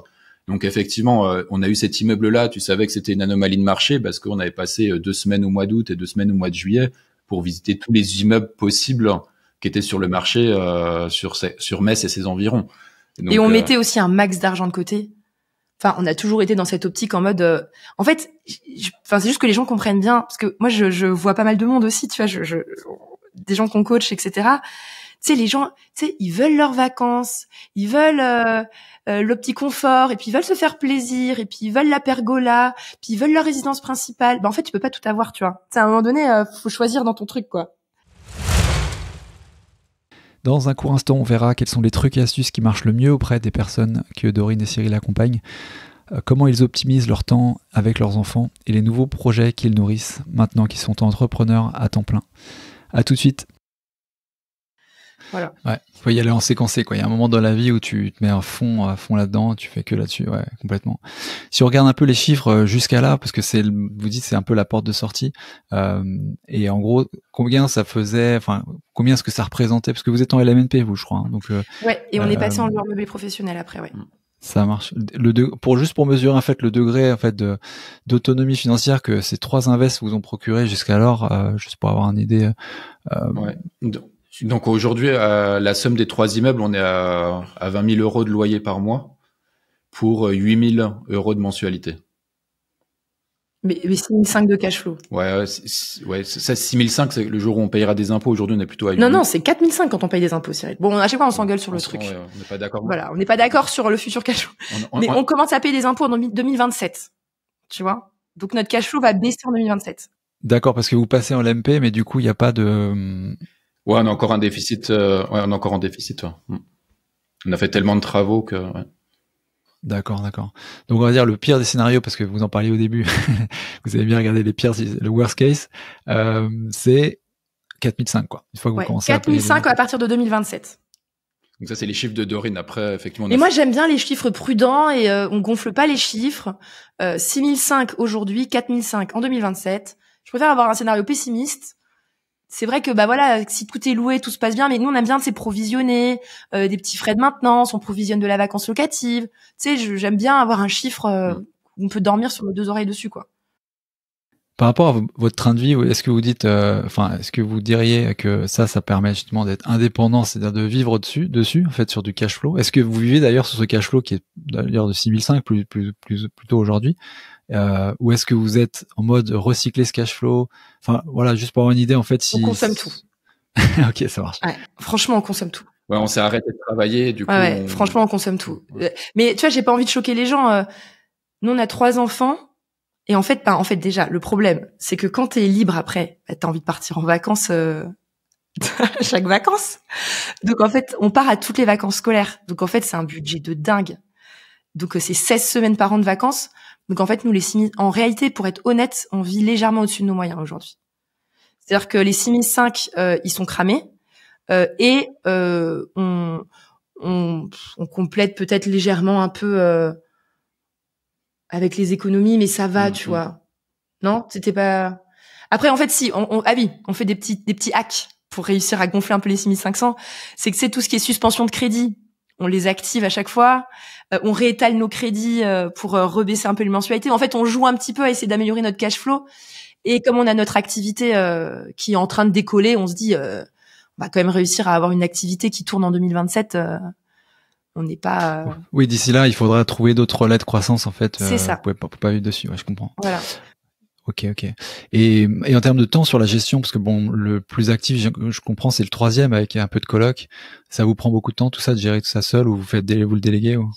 Donc effectivement, on a eu cet immeuble-là. Tu savais que c'était une anomalie de marché parce qu'on avait passé 2 semaines au mois d'août et 2 semaines au mois de juillet pour visiter tous les immeubles possibles qui étaient sur le marché sur Metz et ses environs. Donc, et on mettait aussi un max d'argent de côté. Enfin, on a toujours été dans cette optique en mode. En fait, c'est juste que les gens comprennent bien, parce que moi, je vois pas mal de monde aussi, tu vois, des gens qu'on coach, etc. Tu sais, les gens, tu sais, ils veulent leurs vacances, ils veulent le petit confort, et puis ils veulent se faire plaisir, et puis ils veulent la pergola, puis ils veulent leur résidence principale. Ben en fait, tu peux pas tout avoir, tu vois. À un moment donné, faut choisir dans ton truc, quoi. Dans un court instant, on verra quels sont les trucs et astuces qui marchent le mieux auprès des personnes que Dorine et Cyril accompagnent, comment ils optimisent leur temps avec leurs enfants et les nouveaux projets qu'ils nourrissent maintenant qu'ils sont entrepreneurs à temps plein. À tout de suite. Voilà. Ouais, faut y aller en séquencé, quoi. Il y a un moment dans la vie où tu te mets à fond là-dedans, tu fais que là-dessus, ouais, complètement. Si on regarde un peu les chiffres jusqu'à là, parce que vous dites c'est un peu la porte de sortie, et en gros, combien ça faisait, enfin, combien est-ce que ça représentait, parce que vous êtes en LMNP, vous, je crois, hein, donc. Ouais, et on est passé en loueur meublé professionnel après, ouais. Ça marche. Pour mesurer en fait le degré en fait d'autonomie financière que ces 3 invests vous ont procuré jusqu'alors, juste pour avoir une idée. Ouais. Donc aujourd'hui, la somme des 3 immeubles, on est à 20 000 euros de loyer par mois pour 8 000 euros de mensualité. Mais 6 500 de cash flow. Ouais, ça 6 500, c'est le jour où on payera des impôts. Aujourd'hui, on est plutôt à 8 000. Non, c'est 4 500 quand on paye des impôts, Cyril. Bon, à chaque fois, on s'engueule sur le truc. Ouais, on n'est pas d'accord. Voilà, on n'est pas d'accord sur le futur cash flow. Mais on commence à payer des impôts en 2027. Tu vois? Donc notre cash flow va baisser en 2027. D'accord, parce que vous passez en LMP, mais du coup, il n'y a pas de... Ouais, on a encore un déficit. On est encore en déficit. Ouais. On a fait tellement de travaux que. Ouais. D'accord. Donc on va dire le pire des scénarios, parce que vous en parliez au début. Vous avez bien regardé les pires, le worst case. C'est 4005, quoi. Une fois que vous commencez à payer 4005 à partir de 2027. Donc ça, c'est les chiffres de Dorine. Après, effectivement. Et moi, j'aime bien les chiffres prudents et on gonfle pas les chiffres. 6005 aujourd'hui, 4005 en 2027. Je préfère avoir un scénario pessimiste. C'est vrai que voilà, si tout est loué, tout se passe bien, mais nous on aime bien provisionner des petits frais de maintenance, on provisionne de la vacance locative. Tu sais, j'aime bien avoir un chiffre où on peut dormir sur nos 2 oreilles dessus, quoi. Par rapport à votre train de vie, est-ce que vous dites, est-ce que vous diriez que ça permet justement d'être indépendant, c'est-à-dire de vivre dessus, en fait, sur du cash flow? Est-ce que vous vivez d'ailleurs sur ce cash flow qui est d'ailleurs de 6005 plutôt aujourd'hui, ou est-ce que vous êtes en mode recycler ce cash flow? Enfin, voilà, juste pour avoir une idée, en fait, si... On consomme tout. Ok, ça marche. Ouais, franchement, on consomme tout. Ouais, on s'est arrêté de travailler, du coup. Ouais, franchement, on consomme tout. Mais tu vois, j'ai pas envie de choquer les gens. Nous, on a 3 enfants. Et en fait, déjà, le problème, c'est que quand t'es libre après, t'as envie de partir en vacances chaque vacances. Donc en fait, on part à toutes les vacances scolaires. Donc en fait, c'est un budget de dingue. Donc c'est 16 semaines par an de vacances. Donc en fait, nous, en réalité, pour être honnête, on vit légèrement au-dessus de nos moyens aujourd'hui. C'est-à-dire que les 6005, ils sont cramés. Et on complète peut-être légèrement un peu... avec les économies, mais ça va, tu vois. Non, c'était pas... Après, en fait, si, on fait des petits hacks pour réussir à gonfler un peu les 6500. C'est que c'est tout ce qui est suspension de crédit. On les active à chaque fois. On réétale nos crédits pour rebaisser un peu les mensualités. En fait, on joue un petit peu à essayer d'améliorer notre cash flow. Et comme on a notre activité qui est en train de décoller, on se dit, on va quand même réussir à avoir une activité qui tourne en 2027. On n'est pas... Oui, d'ici là, il faudra trouver d'autres relais de croissance, en fait. C'est ça. Vous pouvez pas vivre dessus, ouais, je comprends. Voilà. Ok. Et en termes de temps sur la gestion, parce que bon, le plus actif, je comprends, c'est le 3e avec un peu de coloc. Ça vous prend beaucoup de temps, tout ça, de gérer tout ça seul, ou vous le déléguez ou...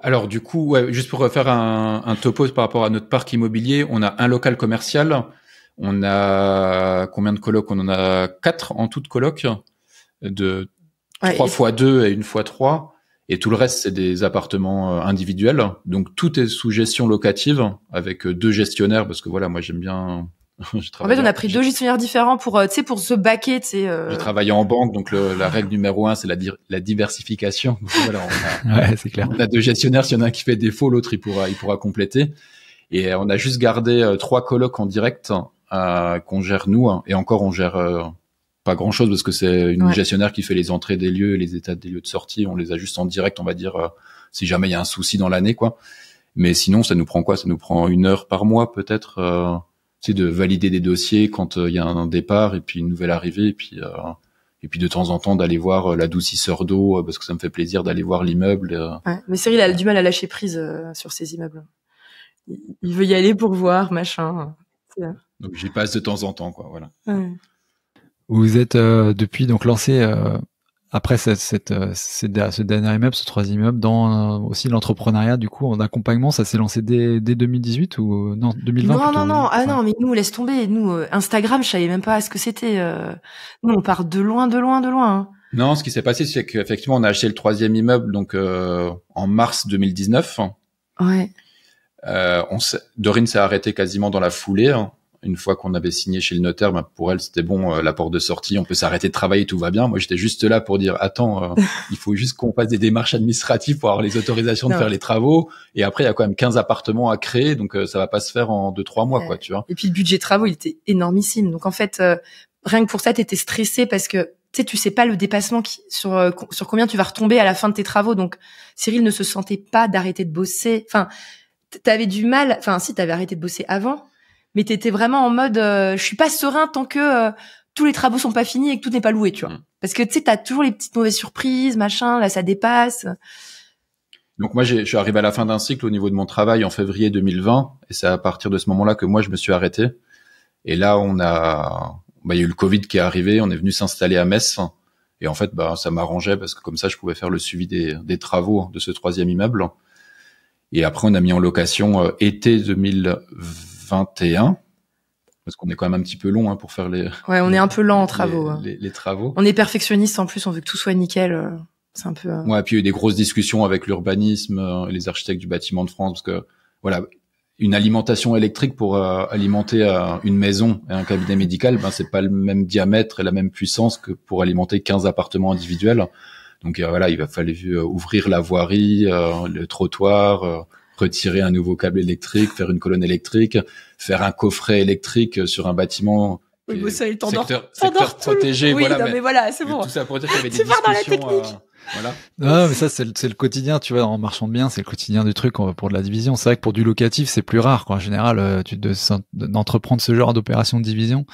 Alors du coup, ouais, juste pour refaire un topo par rapport à notre parc immobilier, on a un local commercial. On a combien de colocs? On en a 4 en toute coloc, de 3 x 2 et 1 x 3. Et tout le reste, c'est des appartements individuels. Donc, tout est sous gestion locative avec 2 gestionnaires parce que voilà, moi, j'aime bien... En fait, on a pris 2 gestionnaires différents pour se baquer, J'ai travaillé en banque, donc la règle numéro 1, c'est la diversification. Donc, voilà, ouais, c'est clair. On a 2 gestionnaires. S'il y en a un qui fait défaut, l'autre, il pourra compléter. Et on a juste gardé 3 colocs en direct qu'on gère nous. Et encore, on gère... pas grand chose parce que c'est une gestionnaire qui fait les entrées des lieux et les états des lieux de sortie. On les a juste en direct, on va dire, si jamais il y a un souci dans l'année, quoi. Mais sinon, ça nous prend quoi? Ça nous prend 1 heure par mois, peut-être, de valider des dossiers quand il y a un départ et puis une nouvelle arrivée et puis de temps en temps d'aller voir l'adoucisseur d'eau parce que ça me fait plaisir d'aller voir l'immeuble. Ouais, mais Cyril a du mal à lâcher prise sur ces immeubles. Il veut y aller pour voir, machin. Donc j'y passe de temps en temps, quoi, voilà. Ouais. Vous êtes depuis donc lancé après ce dernier immeuble, ce 3e immeuble, dans aussi l'entrepreneuriat du coup en accompagnement. Ça s'est lancé dès 2018 ou non 2020 plutôt, Non. Ah non, mais nous laisse tomber. Nous Instagram, je savais même pas ce que c'était. Nous on part de loin. Hein. Non, ce qui s'est passé, c'est qu'effectivement on a acheté le 3e immeuble donc en mars 2019. Ouais. Dorine s'est arrêtée quasiment dans la foulée. Hein. Une fois qu'on avait signé chez le notaire, pour elle, c'était bon, la porte de sortie, on peut s'arrêter de travailler, tout va bien. Moi, j'étais juste là pour dire, attends, il faut juste qu'on fasse des démarches administratives pour avoir les autorisations de faire les travaux. Et après, il y a quand même 15 appartements à créer, donc ça va pas se faire en 2-3 mois, quoi, tu vois. Et puis le budget travaux, il était énormissime. Donc en fait, rien que pour ça, t'étais stressé parce que tu sais pas le dépassement sur combien tu vas retomber à la fin de tes travaux. Donc Cyril ne se sentait pas d'arrêter de bosser. Enfin, t'avais du mal. Enfin, si t'avais arrêté de bosser avant. Mais t'étais vraiment en mode je suis pas serein tant que tous les travaux sont pas finis et que tout n'est pas loué, tu vois. Parce que tu sais, t'as toujours les petites mauvaises surprises, machin, là ça dépasse. Donc moi je suis arrivé à la fin d'un cycle au niveau de mon travail en février 2020 et c'est à partir de ce moment-là que moi je me suis arrêté. Et là il y a eu le Covid qui est arrivé, on est venu s'installer à Metz et en fait ça m'arrangeait parce que comme ça je pouvais faire le suivi des travaux de ce 3e immeuble. Et après on a mis en location été 2021 parce qu'on est quand même un petit peu long pour faire les... Ouais, on est un peu lent en travaux. Les travaux. On est perfectionniste en plus, on veut que tout soit nickel. C'est un peu... Ouais, puis il y a eu des grosses discussions avec l'urbanisme et les architectes du bâtiment de France parce que, voilà, une alimentation électrique pour alimenter une maison et un cabinet médical, c'est pas le même diamètre et la même puissance que pour alimenter 15 appartements individuels. Donc voilà, il va falloir ouvrir la voirie, le trottoir... retirer un nouveau câble électrique, faire une colonne électrique, faire un coffret électrique sur un bâtiment Oui, bon, ça, il t'endort secteur protégé, oui, voilà. Non, mais voilà, c'est bon. Tout ça pour dire qu'il y avait des Tu pars dans la discussions, technique. voilà. Non, mais ça, c'est le quotidien, tu vois, en marchand de biens, c'est le quotidien du truc pour de la division. C'est vrai que pour du locatif, c'est plus rare, quoi. En général, d'entreprendre ce genre d'opération de division,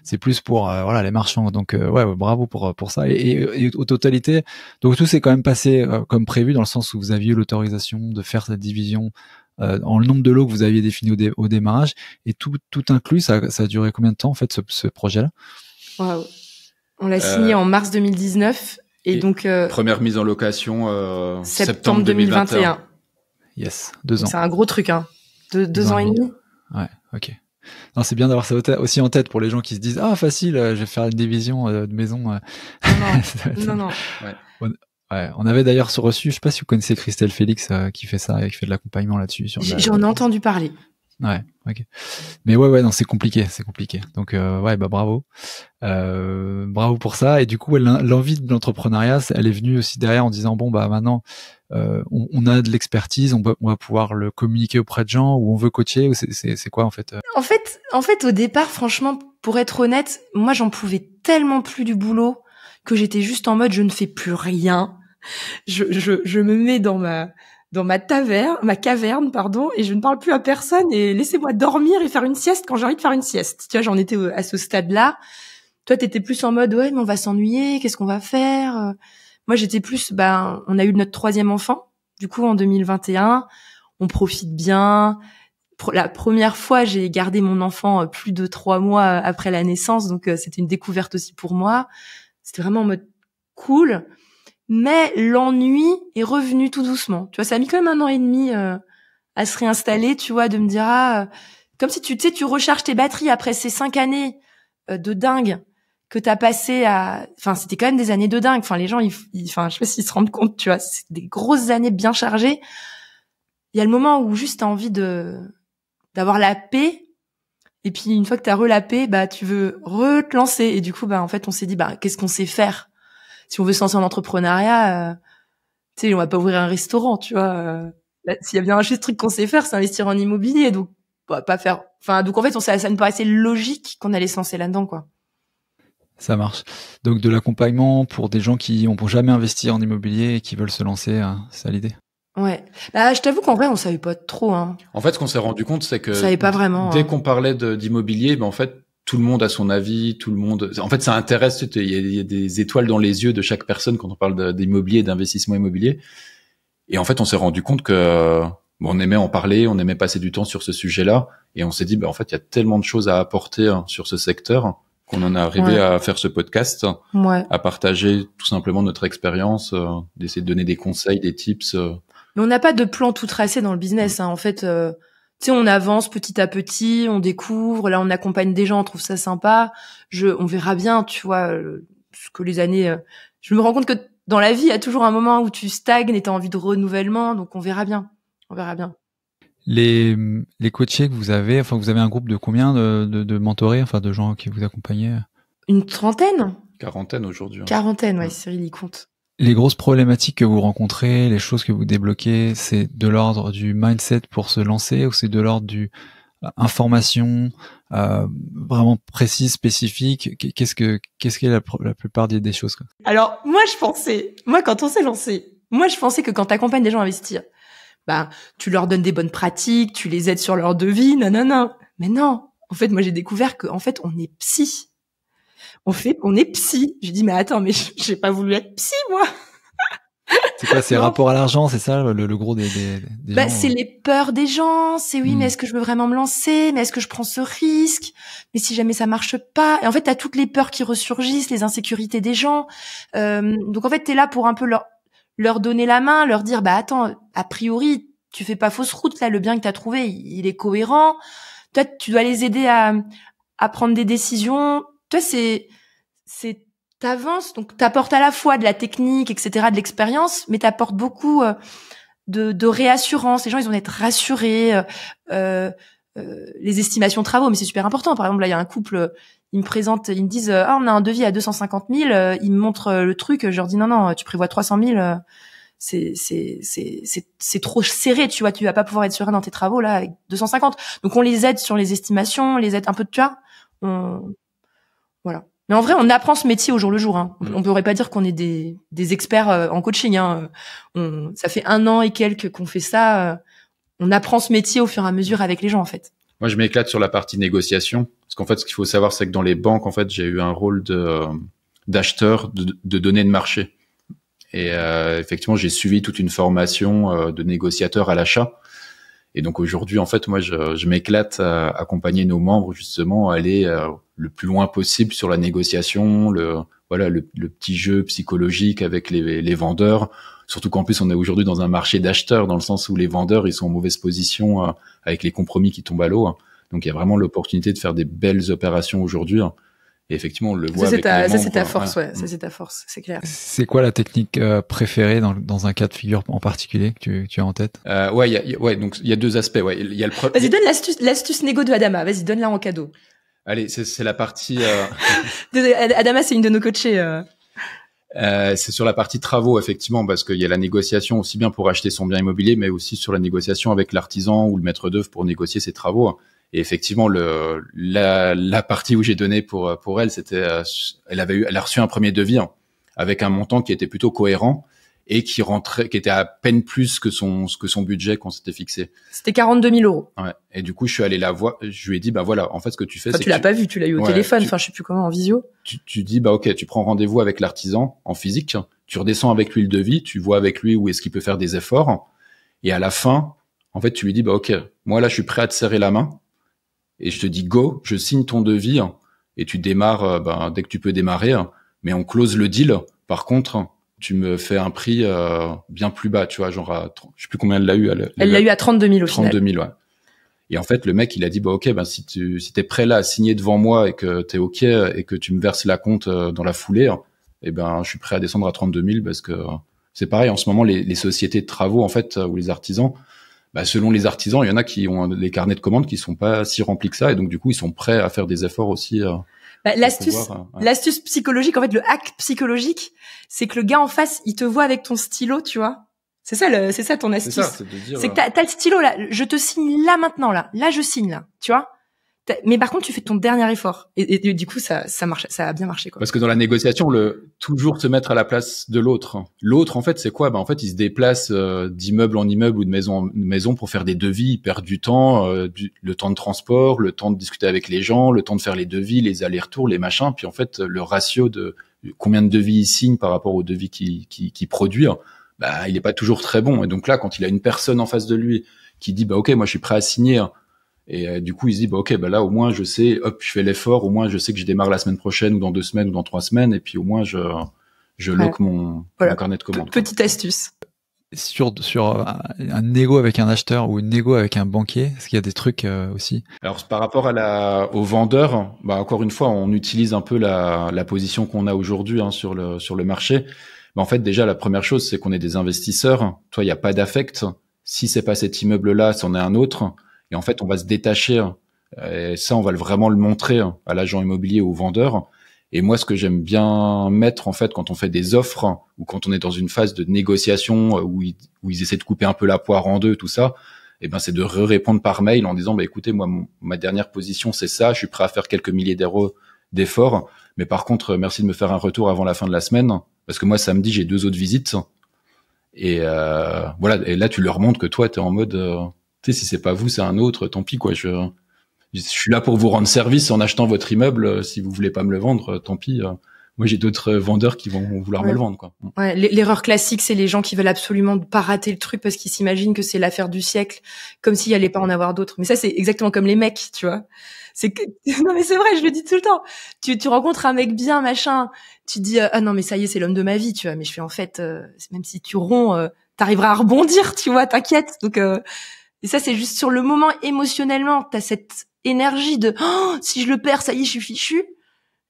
c'est plus pour, voilà, les marchands. Donc, ouais, bravo pour ça. Et au totalité, donc tout s'est quand même passé comme prévu, dans le sens où vous aviez eu l'autorisation de faire cette division en le nombre de lots que vous aviez défini au démarrage, et tout inclus, ça a duré combien de temps, en fait, ce projet-là? Wow. On l'a signé en mars 2019. Et donc première mise en location septembre 2021. Yes, 2 ans. C'est un gros truc, hein. Deux ans et demi. Ouais, ok. Non, c'est bien d'avoir ça aussi en tête pour les gens qui se disent facile, je vais faire une division de maison. Non. Ouais. Ouais, on avait d'ailleurs reçu, je sais pas si vous connaissez Christelle Félix qui fait ça et qui fait de l'accompagnement là-dessus. J'en ai entendu parler. Ouais, ok. Mais ouais, non, c'est compliqué. Donc ouais, bah bravo pour ça. Et du coup, l'envie de l'entrepreneuriat, elle est venue aussi derrière en disant bon bah maintenant on a de l'expertise, on va pouvoir le communiquer auprès de gens, ou on veut coacher, ou c'est quoi en fait? En fait, au départ, franchement, pour être honnête, moi j'en pouvais tellement plus du boulot que j'étais juste en mode je ne fais plus rien. Je me mets dans ma caverne, pardon, et je ne parle plus à personne, et laissez-moi dormir et faire une sieste quand j'ai envie de faire une sieste. Tu vois, j'en étais à ce stade-là. Toi, t'étais plus en mode, ouais, mais on va s'ennuyer, qu'est-ce qu'on va faire? Moi, j'étais plus, on a eu notre 3e enfant, du coup, en 2021. On profite bien. La première fois, j'ai gardé mon enfant plus de 3 mois après la naissance, donc c'était une découverte aussi pour moi. C'était vraiment en mode cool. Mais l'ennui est revenu tout doucement. Tu vois, ça a mis quand même 1 an et demi à se réinstaller, tu vois, de me dire comme si tu recharges tes batteries après ces 5 années de dingue que t'as passé c'était quand même des années de dingue. Enfin, les gens, je sais pas s'ils se rendent compte, tu vois, c'est des grosses années bien chargées. Il y a le moment où juste t'as envie d'avoir la paix. Et puis, une fois que t'as la paix, tu veux te lancer. Et du coup, en fait, on s'est dit, qu'est-ce qu'on sait faire? Si on veut se lancer en entrepreneuriat, tu sais, on va pas ouvrir un restaurant, tu vois. S'il y a bien un truc qu'on sait faire, c'est investir en immobilier. Donc, pas faire. Enfin, donc en fait, ça nous paraissait logique qu'on allait se lancer là-dedans, quoi. Ça marche. Donc de l'accompagnement pour des gens qui n'ont jamais investi en immobilier et qui veulent se lancer, c'est ça l'idée? Ouais. Je t'avoue qu'en vrai, on savait pas trop, hein. En fait, ce qu'on s'est rendu compte, c'est que on savait pas vraiment. Dès qu'on parlait d'immobilier, en fait, tout le monde a son avis, en fait, ça intéresse, il y a des étoiles dans les yeux de chaque personne quand on parle d'immobilier, d'investissement immobilier. Et en fait, on s'est rendu compte que, on aimait en parler, on aimait passer du temps sur ce sujet-là. Et on s'est dit, en fait, il y a tellement de choses à apporter sur ce secteur qu'on en est arrivé à faire ce podcast, à partager tout simplement notre expérience, d'essayer de donner des conseils, des tips. Mais on n'a pas de plan tout tracé dans le business, hein. En fait, tu sais, on avance petit à petit, on découvre. Là, on accompagne des gens, on trouve ça sympa. On verra bien, tu vois, ce que les années. Je me rends compte que dans la vie, il y a toujours un moment où tu stagnes et t'as envie de renouvellement. Donc, on verra bien. Les coachés que vous avez, vous avez un groupe de combien de mentorés, de gens qui vous accompagnent? Une 30aine. 40aine aujourd'hui. 40aine, ouais, Cyril y compte. Les grosses problématiques que vous rencontrez, les choses que vous débloquez, c'est de l'ordre du mindset pour se lancer, ou c'est de l'ordre du information vraiment précise, spécifique? Qu'est-ce qui est la plupart des choses, quoi? Alors, quand on s'est lancé, je pensais que quand t'accompagnes des gens à investir, tu leur donnes des bonnes pratiques, tu les aides sur leur devis, non. Mais non. En fait, moi, j'ai découvert que, en fait, on est psy. On est psy. J'ai dit, mais attends, mais j'ai pas voulu être psy, moi. C'est quoi, c'est rapport à l'argent, c'est ça, le gros des gens? C'est les peurs des gens, c'est oui, mais est-ce que je veux vraiment me lancer? Mais est-ce que je prends ce risque? Mais si jamais ça marche pas? Et en fait, t'as toutes les peurs qui ressurgissent, les insécurités des gens. Donc, en fait, t'es là pour un peu leur donner la main, leur dire, attends, a priori, tu fais pas fausse route, là, le bien que t'as trouvé, il est cohérent. Toi, tu dois les aider à prendre des décisions. Toi, t'avances, donc t'apportes à la fois de la technique, etc., de l'expérience, mais t'apportes beaucoup de réassurance. Les gens, ils vont être rassurés. Les estimations de travaux, mais c'est super important. Par exemple, là, il y a un couple, ils me disent, on a un devis à 250 000. Ils me montrent le truc. Je leur dis, non, tu prévois 300 000. C'est trop serré, tu vois. Tu vas pas pouvoir être serein dans tes travaux là avec 250. Donc, on les aide sur les estimations, on les aide un peu, tu vois. Voilà. Mais en vrai, on apprend ce métier au jour le jour. Hein. On pourrait pas dire qu'on est des experts en coaching. Hein. Ça fait 1 an et quelques qu'on fait ça. On apprend ce métier au fur et à mesure avec les gens, en fait. Moi, je m'éclate sur la partie négociation. Parce qu'en fait, ce qu'il faut savoir, c'est que dans les banques, en fait, j'ai eu un rôle d'acheteur de données de marché. Et effectivement, j'ai suivi toute une formation de négociateur à l'achat. Et donc aujourd'hui, en fait, moi, je m'éclate à accompagner nos membres justement à aller le plus loin possible sur la négociation, le petit jeu psychologique avec les vendeurs. Surtout qu'en plus, on est aujourd'hui dans un marché d'acheteurs, dans le sens où les vendeurs, ils sont en mauvaise position avec les compromis qui tombent à l'eau. Donc il y a vraiment l'opportunité de faire des belles opérations aujourd'hui. Et effectivement, on le voit avec les membres. Ça, c'est ta force, ouais. Ça, c'est ta force, c'est clair. C'est quoi la technique préférée dans un cas de figure en particulier que tu as en tête? Donc il y a 2 aspects. Ouais, il y a Vas-y, donne l'astuce négo de Adama. Vas-y, donne-la en cadeau. Allez, c'est la partie. Adama, c'est une de nos coachées. C'est sur la partie travaux, effectivement, parce qu'il y a la négociation aussi bien pour acheter son bien immobilier, mais aussi sur la négociation avec l'artisan ou le maître d'œuvre pour négocier ses travaux. Et effectivement, la partie où j'ai donné pour elle, c'était, elle a reçu un premier devis avec un montant qui était plutôt cohérent et qui était à peine plus que son budget qu'on s'était fixé. C'était 42 000 euros. Ouais. Et du coup, je suis allé la voir, je lui ai dit, bah voilà, en fait, ce que tu fais, c'est tu l'as pas vu, tu l'as eu au téléphone, je sais plus comment, en visio. Tu dis, bah ok, tu prends rendez-vous avec l'artisan en physique, tu redescends avec lui le devis, tu vois avec lui où est-ce qu'il peut faire des efforts, et à la fin, en fait, tu lui dis, bah ok, moi là, je suis prêt à te serrer la main, et je te dis go, je signe ton devis, et tu démarres dès que tu peux démarrer, mais on close le deal. Par contre, tu me fais un prix bien plus bas, tu vois, genre je sais plus combien elle l'a eu. Elle l'a eu à 32 000 au 32 000, ouais. Et en fait, le mec, il a dit, bah ok, si t'es prêt là à signer devant moi et que t'es ok et que tu me verses la compte dans la foulée, je suis prêt à descendre à 32 000 parce que c'est pareil. En ce moment, les sociétés de travaux, en fait, ou les artisans, selon les artisans, il y en a qui ont des carnets de commandes qui sont pas si remplis que ça, et donc du coup, ils sont prêts à faire des efforts aussi. L'astuce psychologique, en fait, le hack psychologique, c'est que le gars en face, il te voit avec ton stylo, tu vois. C'est ça ton astuce. C'est de dire, c'est que t'as le stylo là, je te signe là maintenant là je signe là, tu vois. Mais par contre, tu fais ton dernier effort et du coup ça marche, ça a bien marché quoi. Parce que dans la négociation, toujours se mettre à la place de l'autre. L'autre en fait, c'est quoi ? En fait, il se déplace d'immeuble en immeuble ou de maison en maison pour faire des devis, il perd du temps, le temps de transport, le temps de discuter avec les gens, le temps de faire les devis, les allers-retours, les machins, puis en fait, le ratio de combien de devis il signe par rapport aux devis qu'il produit, il est pas toujours très bon. Et donc là, quand il a une personne en face de lui qui dit ok, moi je suis prêt à signer, et du coup il se dit ok, là au moins je sais, hop, je fais l'effort, au moins je sais que je démarre la semaine prochaine ou dans 2 semaines ou dans 3 semaines, et puis au moins je lock mon carnet de commandes. Petite astuce. Sur un négo avec un acheteur ou une négo avec un banquier, est-ce qu'il y a des trucs aussi? Alors par rapport aux vendeurs, encore une fois, on utilise un peu la position qu'on a aujourd'hui sur le marché. En fait, déjà, la première chose, c'est qu'on est des investisseurs. Toi, il n'y a pas d'affect. Si c'est pas cet immeuble-là, c'en est un autre. Et en fait, on va se détacher. Et ça, on va vraiment le montrer à l'agent immobilier ou au vendeur. Et moi, ce que j'aime bien mettre, en fait, quand on fait des offres ou quand on est dans une phase de négociation où ils essaient de couper un peu la poire en deux, tout ça, c'est de répondre par mail en disant, écoutez, moi, ma dernière position, c'est ça. Je suis prêt à faire quelques milliers d'euros d'efforts. Mais par contre, merci de me faire un retour avant la fin de la semaine. Parce que moi, samedi, j'ai 2 autres visites. Et voilà. Et là, tu leur montres que toi, t'es en mode, si c'est pas vous, c'est un autre, tant pis, quoi. Je suis là pour vous rendre service en achetant votre immeuble. Si vous voulez pas me le vendre, tant pis. Moi, j'ai d'autres vendeurs qui vont vouloir me le vendre, quoi. Ouais, l'erreur classique, c'est les gens qui veulent absolument pas rater le truc parce qu'ils s'imaginent que c'est l'affaire du siècle, comme s'il allait pas en avoir d'autres. Mais ça, c'est exactement comme les mecs, tu vois. C'est que, non, mais c'est vrai, je le dis tout le temps. Tu rencontres un mec bien, machin. Tu dis, ah non, mais ça y est, c'est l'homme de ma vie, tu vois. Mais je fais, en fait, même si tu romps, t'arriveras à rebondir, tu vois, t'inquiète. Donc, et ça, c'est juste sur le moment, émotionnellement, t'as cette énergie de, si je le perds, ça y est, je suis fichu.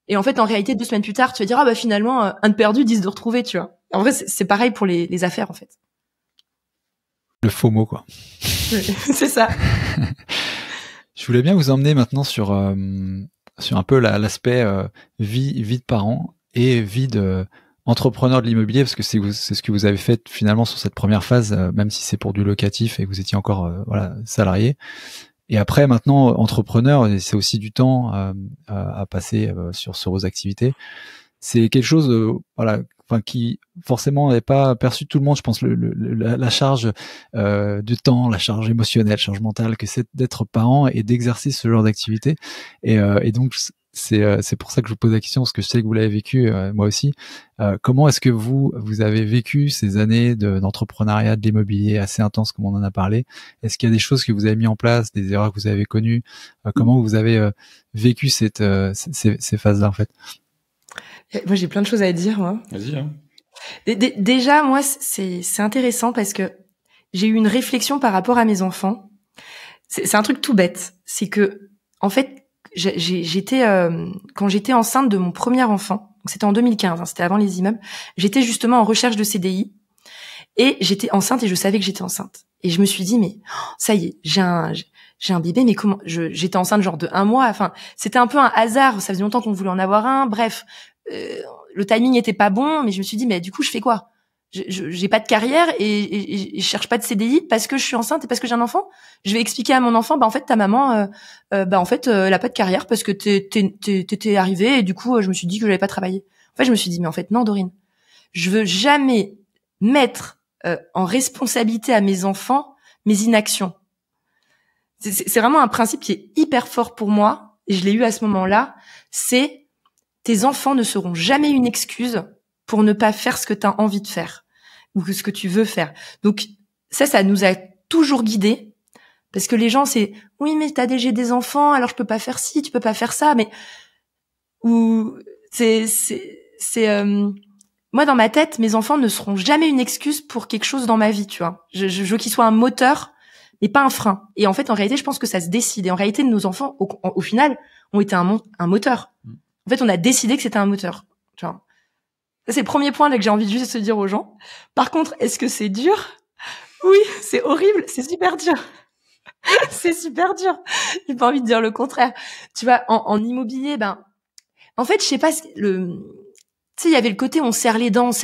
Et en fait, en réalité, 2 semaines plus tard, tu vas dire, finalement, un de perdu, 10 de retrouvé, tu vois. En vrai, c'est pareil pour les affaires, en fait. Le faux mot, quoi. C'est ça. Je voulais bien vous emmener maintenant sur un peu l'aspect vie de parent et vie de entrepreneur de l'immobilier, parce que c'est ce que vous avez fait finalement sur cette première phase, même si c'est pour du locatif et que vous étiez encore salarié. Et après, maintenant, entrepreneur, c'est aussi du temps à passer sur vos activités. C'est quelque chose, voilà, enfin qui forcément n'est pas perçu de tout le monde. Je pense la charge du temps, la charge émotionnelle, la charge mentale que c'est d'être parent et d'exercer ce genre d'activité. Et donc c'est pour ça que je vous pose la question, parce que je sais que vous l'avez vécu, moi aussi. Comment est-ce que vous avez vécu ces années d'entrepreneuriat, de l'immobilier assez intense, comme on en a parlé? Est-ce qu'il y a des choses que vous avez mis en place, des erreurs que vous avez connues? Comment vous avez vécu ces phases-là, en fait? Moi, j'ai plein de choses à dire, moi. Vas-y, hein. Déjà, moi, c'est intéressant parce que j'ai eu une réflexion par rapport à mes enfants. C'est un truc tout bête. C'est que, en fait, j'étais quand j'étais enceinte de mon premier enfant, donc c'était en 2015, c'était avant les immeubles, j'étais justement en recherche de CDI et j'étais enceinte et je savais que j'étais enceinte. Et je me suis dit, mais ça y est, j'ai un bébé, mais comment j'étais enceinte genre de 1 mois. Enfin, c'était un peu un hasard. Ça faisait longtemps qu'on voulait en avoir un. Bref, le timing était pas bon, mais je me suis dit, mais du coup, je fais quoi? J'ai pas de carrière et je cherche pas de CDI parce que je suis enceinte et parce que j'ai un enfant. Je vais expliquer à mon enfant, bah en fait ta maman, bah en fait elle a pas de carrière parce que t'étais arrivée et du coup je me suis dit que j'allais pas travailler. En fait je me suis dit mais en fait non Dorine, je veux jamais mettre en responsabilité à mes enfants mes inactions. C'est vraiment un principe qui est hyper fort pour moi et je l'ai eu à ce moment-là. C'est tes enfants ne seront jamais une excuse pour ne pas faire ce que tu as envie de faire ou ce que tu veux faire. Donc ça nous a toujours guidés parce que les gens c'est oui mais j'ai des enfants alors je peux pas faire ci, tu peux pas faire ça, mais ou moi dans ma tête mes enfants ne seront jamais une excuse pour quelque chose dans ma vie, tu vois. Je veux qu'ils soient un moteur mais pas un frein. Et en fait en réalité je pense que ça se décide et en réalité nos enfants au final ont été un moteur. En fait on a décidé que c'était un moteur, tu vois. Ça, c'est le premier point là que j'ai envie de juste se dire aux gens. Par contre, est-ce que c'est dur? Oui, c'est horrible, c'est super dur. C'est super dur. J'ai pas envie de dire le contraire. Tu vois, en immobilier, en fait, je sais pas, tu sais, il y avait le côté on serre les dents. Tu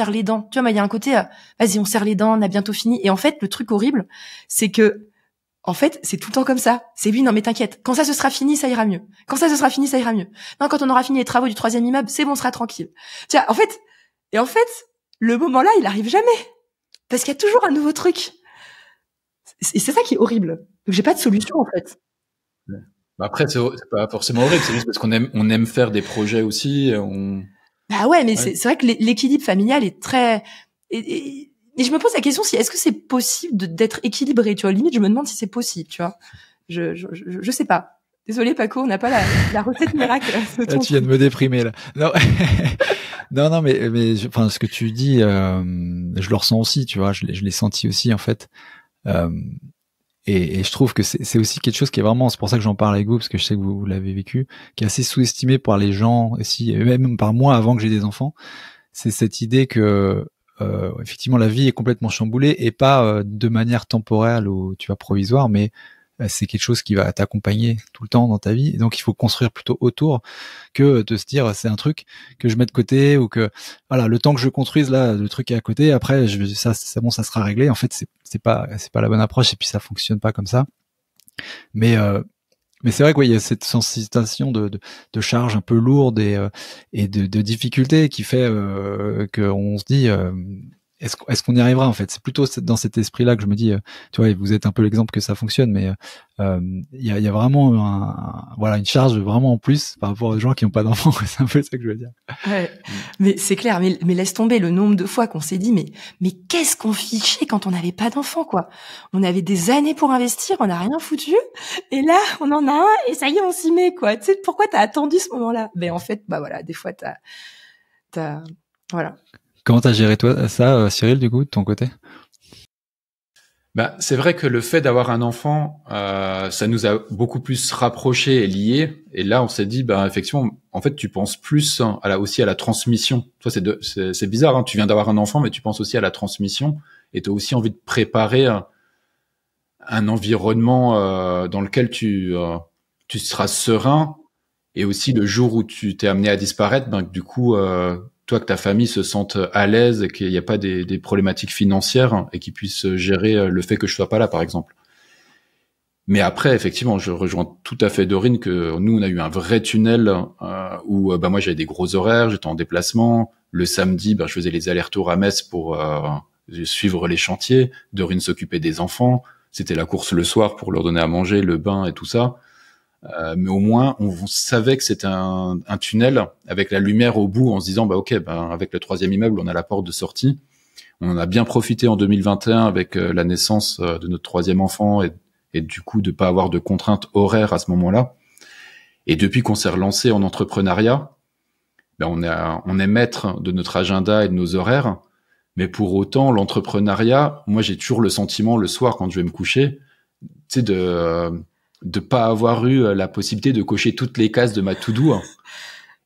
vois, il y a un côté, vas-y, on serre les dents, on a bientôt fini. Et en fait, le truc horrible, c'est que, en fait, c'est tout le temps comme ça. C'est oui, non, mais t'inquiète. Quand ça se sera fini, ça ira mieux. Quand ça se sera fini, ça ira mieux. Non, quand on aura fini les travaux du 3e immeuble, c'est bon, on sera tranquille. Tu vois, en fait, le moment-là, il arrive jamais. Parce qu'il y a toujours un nouveau truc. Et c'est ça qui est horrible. Donc, j'ai pas de solution, en fait. Après, c'est pas forcément horrible, c'est juste parce qu'on aime faire des projets aussi. Bah ouais, mais c'est vrai que l'équilibre familial est très... Et je me pose la question est-ce que c'est possible d'être équilibré, tu vois. Limite, je me demande si c'est possible, tu vois. Je sais pas. Désolé, Paco, on n'a pas la recette miracle. Là, tu viens de me déprimer, là. Non. non, mais enfin, ce que tu dis, je le ressens aussi, tu vois, je l'ai senti aussi, en fait. Et je trouve que c'est aussi quelque chose qui est vraiment, c'est pour ça que j'en parle avec vous, parce que je sais que vous l'avez vécu, qui est assez sous-estimé par les gens aussi, et même par moi avant que j'ai des enfants. C'est cette idée que, effectivement, la vie est complètement chamboulée et pas de manière temporaire ou, tu vois, provisoire, mais c'est quelque chose qui va t'accompagner tout le temps dans ta vie. Et donc, il faut construire plutôt autour que de se dire, c'est un truc que je mets de côté ou que, voilà, le temps que je construise, là, le truc est à côté. Après, ça sera réglé. En fait, c'est pas la bonne approche et puis ça fonctionne pas comme ça. Mais c'est vrai qu'il y a cette sensation de charge un peu lourde et de difficulté qui fait qu'on se dit, est-ce qu'on y arrivera, en fait? C'est plutôt dans cet esprit-là que je me dis, tu vois, vous êtes un peu l'exemple que ça fonctionne, mais il y a vraiment voilà, une charge vraiment en plus par rapport aux gens qui n'ont pas d'enfants. C'est un peu ça que je veux dire. Ouais. Mais c'est clair, mais laisse tomber le nombre de fois qu'on s'est dit, mais qu'est-ce qu'on fichait quand on n'avait pas d'enfants, quoi. On avait des années pour investir, on n'a rien foutu, et là, on en a un, et ça y est, on s'y met, quoi. Tu sais, pourquoi t'as attendu ce moment-là? Ben, en fait, voilà, des fois, voilà. Comment t'as géré toi ça, Cyril, du coup, de ton côté? C'est vrai que le fait d'avoir un enfant, ça nous a beaucoup plus rapprochés et liés. Et là, on s'est dit, effectivement, en fait, tu penses plus aussi à la transmission. Toi, c'est bizarre, hein, tu viens d'avoir un enfant, mais tu penses aussi à la transmission. Et tu as aussi envie de préparer un environnement dans lequel tu seras serein. Et aussi, le jour où tu t'es amené à disparaître, du coup... toi, que ta famille se sente à l'aise et qu'il n'y a pas des problématiques financières et qu'ils puissent gérer le fait que je sois pas là, par exemple. Mais après, effectivement, je rejoins tout à fait Dorine que nous, on a eu un vrai tunnel où moi, j'avais des gros horaires, j'étais en déplacement. Le samedi, je faisais les allers-retours à Metz pour suivre les chantiers. Dorine s'occupait des enfants. C'était la course le soir pour leur donner à manger, le bain et tout ça. Mais au moins, on savait que c'était un tunnel avec la lumière au bout en se disant, ok, avec le 3e immeuble, on a la porte de sortie. On en a bien profité en 2021 avec la naissance de notre 3e enfant et du coup de pas avoir de contraintes horaires à ce moment-là. Et depuis qu'on s'est relancé en entrepreneuriat, on est maître de notre agenda et de nos horaires. Mais pour autant, l'entrepreneuriat, moi j'ai toujours le sentiment le soir quand je vais me coucher, tu sais, de pas avoir eu la possibilité de cocher toutes les cases de ma to-do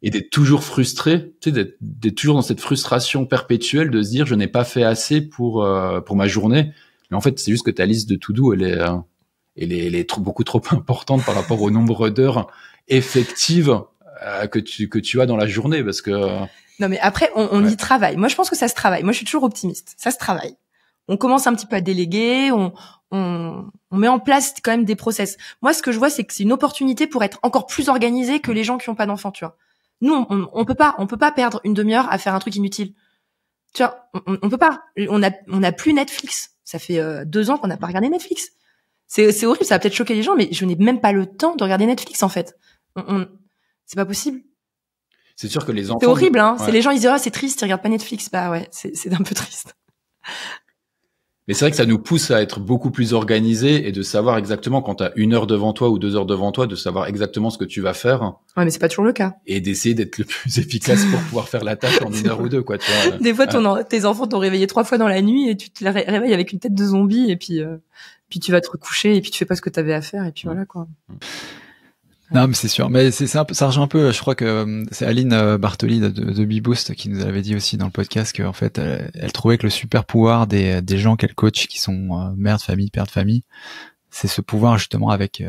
et d'être toujours frustré, tu sais, d'être toujours dans cette frustration perpétuelle de se dire je n'ai pas fait assez pour ma journée. Mais en fait, c'est juste que ta liste de to-do elle est beaucoup trop importante par rapport au nombre d'heures effectives que tu as dans la journée, parce que non, mais après on y travaille. Moi je pense que ça se travaille. Moi je suis toujours optimiste. Ça se travaille. On commence un petit peu à déléguer, on met en place quand même des process. Moi ce que je vois c'est que c'est une opportunité pour être encore plus organisé que les gens qui ont pas d'enfants, tu vois. Nous on peut pas perdre une demi-heure à faire un truc inutile. Tu vois, on peut pas. On a plus Netflix. Ça fait 2 ans qu'on n'a pas regardé Netflix. C'est horrible, ça va peut-être choquer les gens, mais je n'ai même pas le temps de regarder Netflix, en fait. C'est pas possible. C'est sûr que les enfants... C'est horrible, hein. Ouais. C'est les gens, ils disent, c'est triste, ils regardent pas Netflix. Bah ouais, c'est un peu triste. Mais c'est vrai que ça nous pousse à être beaucoup plus organisés et de savoir exactement quand t'as 1 heure devant toi ou 2 heures devant toi, de savoir exactement ce que tu vas faire. Ouais, mais c'est pas toujours le cas. Et d'essayer d'être le plus efficace pour pouvoir faire la tâche en 1 heure ou 2, quoi, tu vois. Des fois, tes enfants t'ont réveillé 3 fois dans la nuit et tu te réveilles avec une tête de zombie et puis tu vas te recoucher et puis tu fais pas ce que t'avais à faire et puis voilà, quoi. Non, mais c'est sûr. Mais ça rejoint un peu, je crois que c'est Aline Bartoli de Beboost qui nous avait dit aussi dans le podcast qu'en fait, elle trouvait que le super pouvoir des gens qu'elle coach qui sont mères de famille, pères de famille, c'est ce pouvoir justement avec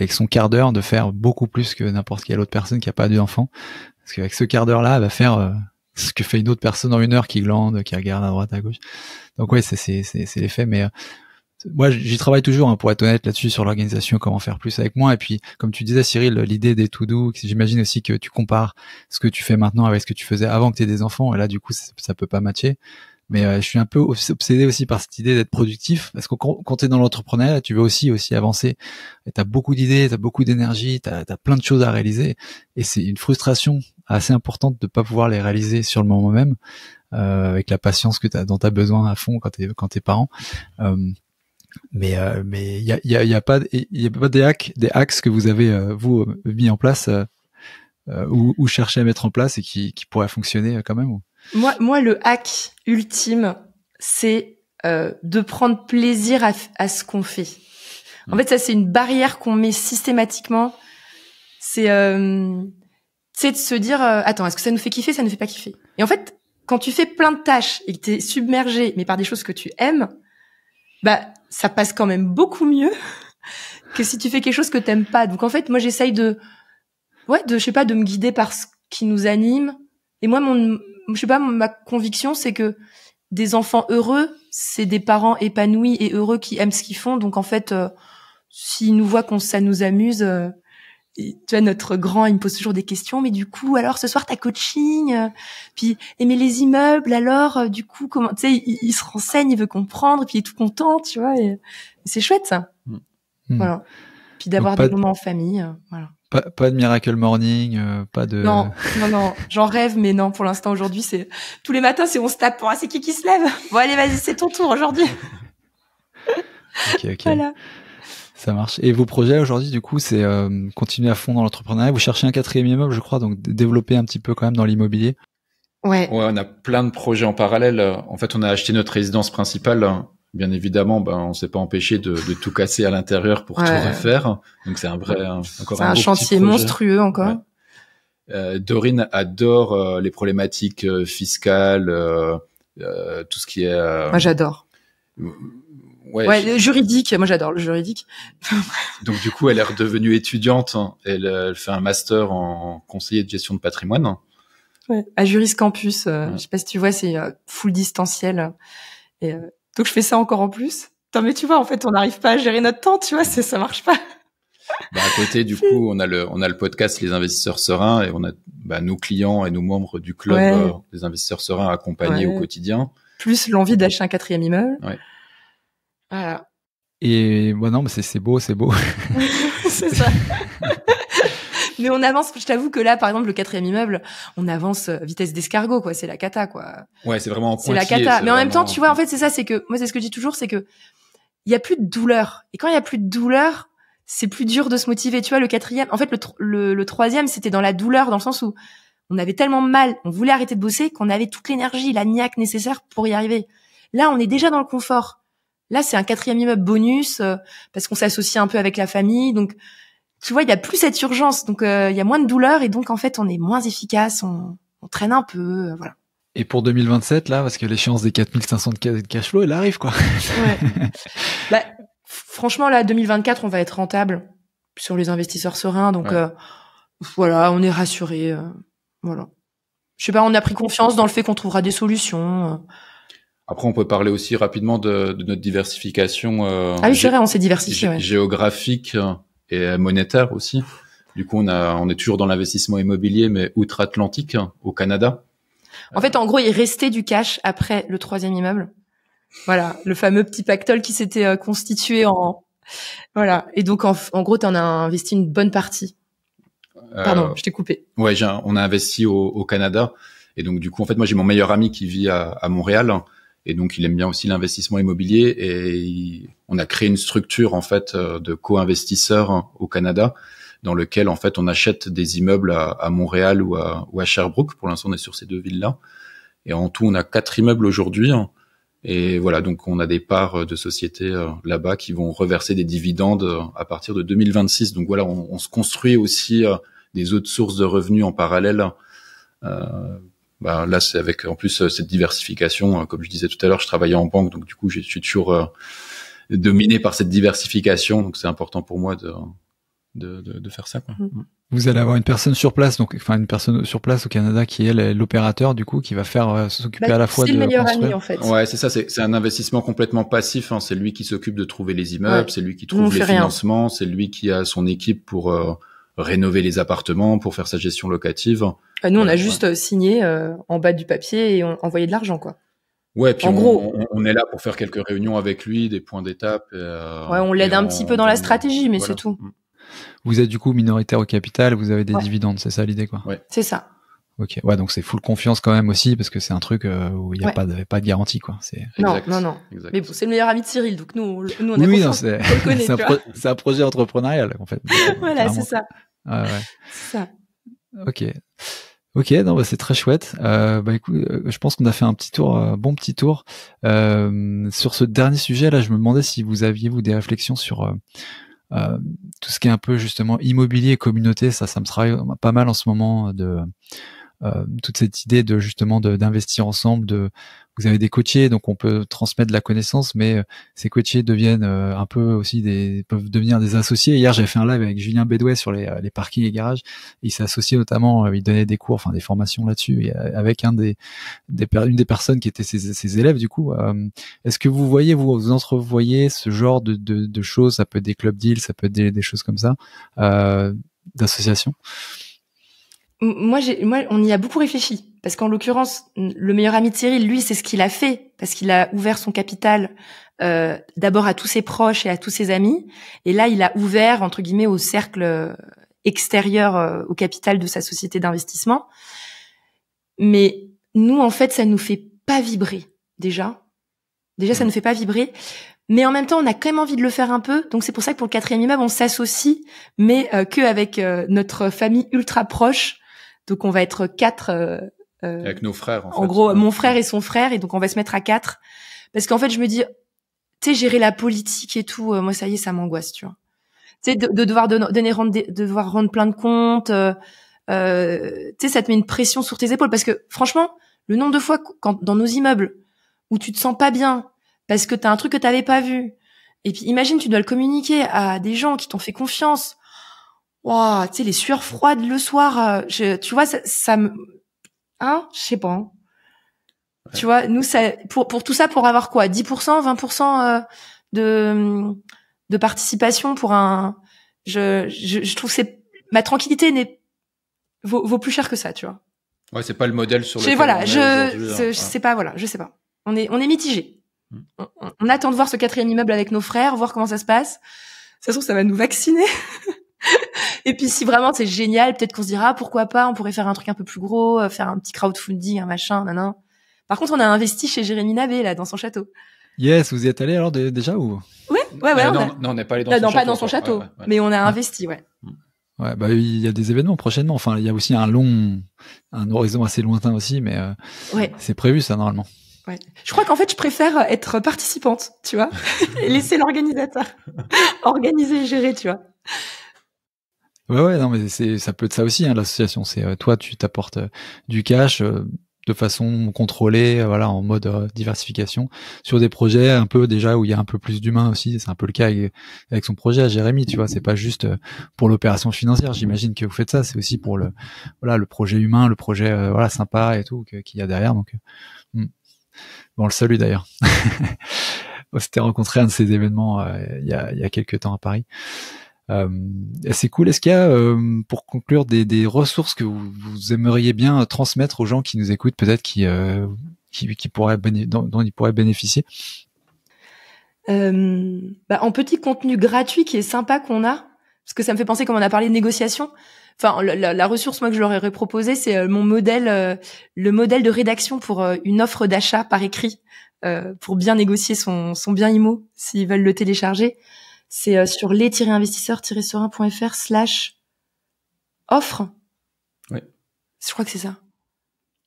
son quart d'heure de faire beaucoup plus que n'importe quelle autre personne qui a pas d'enfant. Parce qu'avec ce quart d'heure-là, elle va faire ce que fait une autre personne en 1 heure qui glande, qui regarde à droite, à gauche. Donc ouais, c'est l'effet, mais moi, j'y travaille toujours, pour être honnête là-dessus, sur l'organisation, comment faire plus avec moi. Et puis, comme tu disais, Cyril, l'idée des to-do, j'imagine aussi que tu compares ce que tu fais maintenant avec ce que tu faisais avant que tu aies des enfants. Et là, du coup, ça peut pas matcher. Mais je suis un peu obsédé aussi par cette idée d'être productif, parce que quand tu es dans l'entrepreneuriat, tu veux aussi avancer. Et tu as beaucoup d'idées, tu as beaucoup d'énergie, tu as plein de choses à réaliser. Et c'est une frustration assez importante de pas pouvoir les réaliser sur le moment même, avec la patience dont tu as besoin à fond quand t'es parent. Mais il y a pas des hacks que vous avez vous mis en place ou cherché à mettre en place et qui pourraient fonctionner quand même. Moi le hack ultime c'est de prendre plaisir à ce qu'on fait. En fait ça c'est une barrière qu'on met systématiquement. C'est de se dire attends, est-ce que ça nous fait kiffer, ça nous fait pas kiffer. Et en fait quand tu fais plein de tâches et que t'es submergé mais par des choses que tu aimes, ça passe quand même beaucoup mieux que si tu fais quelque chose que t'aimes pas. Donc en fait, moi j'essaye de me guider par ce qui nous anime. Et moi ma conviction c'est que des enfants heureux, c'est des parents épanouis et heureux qui aiment ce qu'ils font. Donc en fait, s'ils nous voient ça nous amuse, tu vois, notre grand, il me pose toujours des questions, mais du coup, alors, ce soir, t'as coaching, puis, aimer les immeubles, alors, du coup, comment, tu sais, il se renseigne, il veut comprendre, puis il est tout content, tu vois, et c'est chouette, ça. Voilà. Puis d'avoir des moments en famille, voilà. Pas de Miracle Morning, pas de... Non, j'en rêve, mais non, pour l'instant, aujourd'hui, c'est, tous les matins, on se tape, c'est qui se lève? Bon, allez, vas-y, c'est ton tour, aujourd'hui. Ok. Voilà. Ça marche. Et vos projets aujourd'hui, du coup, c'est continuer à fond dans l'entrepreneuriat. Vous cherchez un 4e immeuble, je crois, donc développer un petit peu quand même dans l'immobilier. Ouais, on a plein de projets en parallèle. En fait, on a acheté notre résidence principale. Bien évidemment, on s'est pas empêché de tout casser à l'intérieur pour tout refaire. Donc c'est un vrai, encore un chantier monstrueux encore. Ouais. Dorine adore les problématiques fiscales, tout ce qui est. Moi, j'adore. Ouais, le juridique. Moi, j'adore le juridique. Donc, du coup, elle est redevenue étudiante. Elle fait un master en conseiller de gestion de patrimoine. Ouais. À Juris Campus. Je sais pas si tu vois, c'est full distanciel. Et donc, je fais ça encore en plus. Attends, mais tu vois, en fait, on n'arrive pas à gérer notre temps, tu vois, ça marche pas. À côté, du coup, on a le podcast Les Investisseurs Sereins et on a nos clients et nos membres du club des investisseurs sereins accompagnés au quotidien. Plus l'envie d'acheter un 4e immeuble. Ouais. Voilà. Et non, mais c'est beau. C'est ça. Mais on avance, je t'avoue que là, par exemple, le 4e immeuble, on avance vitesse d'escargot, quoi. C'est la cata, quoi. Ouais, c'est vraiment en pointillé. C'est la cata. Mais en même temps, tu vois, en fait, c'est ça, c'est que, moi, c'est ce que je dis toujours, c'est que il y a plus de douleur. Et quand il y a plus de douleur, c'est plus dur de se motiver. Tu vois, le 4e, en fait, le 3e, c'était dans la douleur, dans le sens où on avait tellement mal, on voulait arrêter de bosser, qu'on avait toute l'énergie, la niaque nécessaire pour y arriver. Là, on est déjà dans le confort. Là, c'est un 4e immeuble bonus, parce qu'on s'associe un peu avec la famille, donc, tu vois, il y a plus cette urgence, donc il y a moins de douleur et donc en fait on est moins efficace, on traîne un peu, voilà. Et pour 2027 là, parce que l'échéance des 4500 de cash flow, elle arrive quoi. Ouais. Franchement là, 2024, on va être rentable sur les investisseurs sereins, donc voilà, on est rassurés, voilà. Je sais pas, on a pris confiance dans le fait qu'on trouvera des solutions. Après, on peut parler aussi rapidement de notre diversification. Ah oui, c'est vrai, on s'est diversifié. Géographique et monétaire aussi. Du coup, on est toujours dans l'investissement immobilier, mais outre-Atlantique, au Canada. En fait, en gros, il restait du cash après le 3e immeuble. Voilà, le fameux petit pactole qui s'était constitué voilà. Et donc, en gros, t'en as investi une bonne partie. Pardon, je t'ai coupé. Ouais, on a investi au Canada. Et donc, du coup, en fait, moi, j'ai mon meilleur ami qui vit à Montréal. Et donc, il aime bien aussi l'investissement immobilier et on a créé une structure, en fait, de co-investisseurs au Canada dans lequel, en fait, on achète des immeubles à Montréal ou à Sherbrooke. Pour l'instant, on est sur ces 2 villes-là. Et en tout, on a 4 immeubles aujourd'hui. Et voilà, donc on a des parts de sociétés là-bas qui vont reverser des dividendes à partir de 2026. Donc voilà, on se construit aussi des autres sources de revenus en parallèle. Là, c'est avec en plus cette diversification, comme je disais tout à l'heure, je travaillais en banque, donc du coup, je suis toujours dominé par cette diversification, donc c'est important pour moi de faire ça, quoi. Vous allez avoir une personne sur place, une personne sur place au Canada qui est l'opérateur, du coup, qui va faire s'occuper à la fois de. C'est le meilleur ami, en fait. Ouais, c'est ça, c'est un investissement complètement passif, hein. C'est lui qui s'occupe de trouver les immeubles, c'est lui qui trouve les financements, c'est lui qui a son équipe pour rénover les appartements, pour faire sa gestion locative. Nous, on a juste signé en bas du papier et envoyé de l'argent, quoi. Ouais, puis en gros, on est là pour faire quelques réunions avec lui, des points d'étape. On l'aide un petit peu dans la stratégie, mais voilà. C'est tout. Vous êtes du coup minoritaire au capital, vous avez des dividendes, c'est ça l'idée, quoi. Ouais. C'est ça. Ok, ouais, donc c'est full confiance quand même aussi, parce que c'est un truc où il n'y a pas de garantie, quoi. Non. Exact. Mais bon, c'est le meilleur ami de Cyril, donc nous on a confiance. Oui, c'est un projet entrepreneurial, en fait. Voilà, c'est ça. Ouais. C'est ça. Ok, non, c'est très chouette. Écoute, je pense qu'on a fait un petit tour, bon petit tour. Sur ce dernier sujet, là, je me demandais si vous aviez, des réflexions sur tout ce qui est un peu justement immobilier et communauté. Ça me travaille pas mal en ce moment de toute cette idée de justement d'investir ensemble. Vous avez des coachés, donc on peut transmettre de la connaissance, mais ces coachés deviennent un peu aussi peuvent devenir des associés. Hier, j'avais fait un live avec Julien Bédouet sur les parkings et garages. Il s'est associé notamment, il donnait des cours, des formations là-dessus, et avec une des personnes qui étaient ses élèves du coup. Est-ce que vous entrevoyez ce genre de choses? Ça peut être des club deals, ça peut être des choses comme ça, d'associations. Moi, on y a beaucoup réfléchi. Parce qu'en l'occurrence, le meilleur ami de Cyril, lui, c'est ce qu'il a fait. Parce qu'il a ouvert son capital, d'abord à tous ses proches et à tous ses amis. Et là, il a ouvert, entre guillemets, au cercle extérieur, au capital de sa société d'investissement. Mais nous, en fait, ça nous fait pas vibrer, déjà. Déjà, ça nous fait pas vibrer. Mais en même temps, on a quand même envie de le faire un peu. Donc, c'est pour ça que pour le 4e immeuble, on s'associe, mais qu'avec notre famille ultra proche. Donc, on va être 4. Avec nos frères, en fait. En gros, mon frère et son frère. Et donc, on va se mettre à 4. Parce qu'en fait, je me dis, tu sais, gérer la politique et tout, moi, ça y est, ça m'angoisse, tu vois. Tu sais, de devoir devoir rendre plein de comptes. Tu sais, ça te met une pression sur tes épaules. Parce que, franchement, le nombre de fois dans nos immeubles où tu te sens pas bien, parce que t'as un truc que t'avais pas vu. Et puis, imagine, tu dois le communiquer à des gens qui t'ont fait confiance. Waouh, tu sais, les sueurs froides le soir. Tu vois, ça me... je sais pas. Ouais. Tu vois, nous, ça, pour tout ça, pour avoir quoi? 10%, 20% de participation pour un. Je trouve que ma tranquillité vaut plus cher que ça, tu vois. Ouais, c'est pas le modèle sur lequel voilà, on est aujourd'hui, je sais pas, voilà, je sais pas. On est mitigé. On attend de voir ce 4e immeuble avec nos frères, voir comment ça se passe. De toute façon, ça va nous vacciner. Et puis, si vraiment c'est génial, peut-être qu'on se dira, pourquoi pas, on pourrait faire un truc un peu plus gros, faire un petit crowdfunding, un machin, nanan. Par contre, on a investi chez Jérémy Nabé, là, dans son château. Yes, vous y êtes allé alors déjà ou? Ouais. Non, on n'est pas allé dans son château. Non, pas dans son château, ouais. mais on a investi, ouais. Ouais, bah il y a des événements prochainement. Enfin, il y a aussi un horizon assez lointain aussi, mais c'est prévu ça normalement. Ouais. Je crois qu'en fait, je préfère être participante, tu vois, et laisser l'organisateur organiser et gérer, tu vois. Ouais, non, mais ça peut être ça aussi, hein, l'association. C'est toi, tu t'apportes du cash de façon contrôlée, voilà, en mode diversification sur des projets un peu déjà où il y a un peu plus d'humains aussi. C'est un peu le cas avec son projet à Jérémy, tu vois. C'est pas juste pour l'opération financière. J'imagine que vous faites ça. C'est aussi pour le projet humain, le projet sympa et tout qu'il y a derrière. Donc bon, le salue d'ailleurs. On s'était rencontré à un de ces événements il y a quelques temps à Paris. C'est cool. Est-ce qu'il y a, pour conclure, des ressources que vous aimeriez bien transmettre aux gens qui nous écoutent, peut-être qui pourraient dont ils pourraient bénéficier? En petit contenu gratuit qui est sympa qu'on a, parce que ça me fait penser, comme on a parlé de négociation. Enfin, la ressource moi que je leur aurais proposé, c'est le modèle de rédaction pour une offre d'achat par écrit, pour bien négocier son bien IMO s'ils veulent le télécharger. C'est sur les-investisseurs-serein.fr/offre. Oui. Je crois que c'est ça.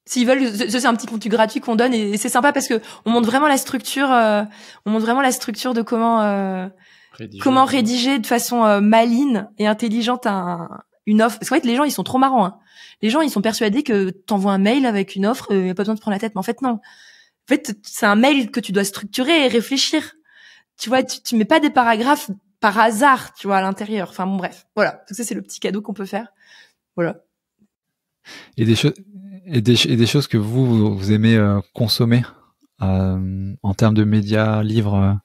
S'ils veulent, c'est un petit contenu gratuit qu'on donne et c'est sympa parce que on montre vraiment la structure de comment rédiger de façon maligne et intelligente une offre. Parce qu'en fait, les gens, ils sont trop marrants, hein. Les gens, ils sont persuadés que t'envoies un mail avec une offre, y a pas besoin de se prendre la tête. Mais en fait, non. En fait, c'est un mail que tu dois structurer et réfléchir. Tu vois, tu mets pas des paragraphes par hasard, tu vois, à l'intérieur. Enfin bon, bref, voilà. Donc ça, c'est le petit cadeau qu'on peut faire. Voilà. Et des choses que vous aimez consommer en termes de médias, livres.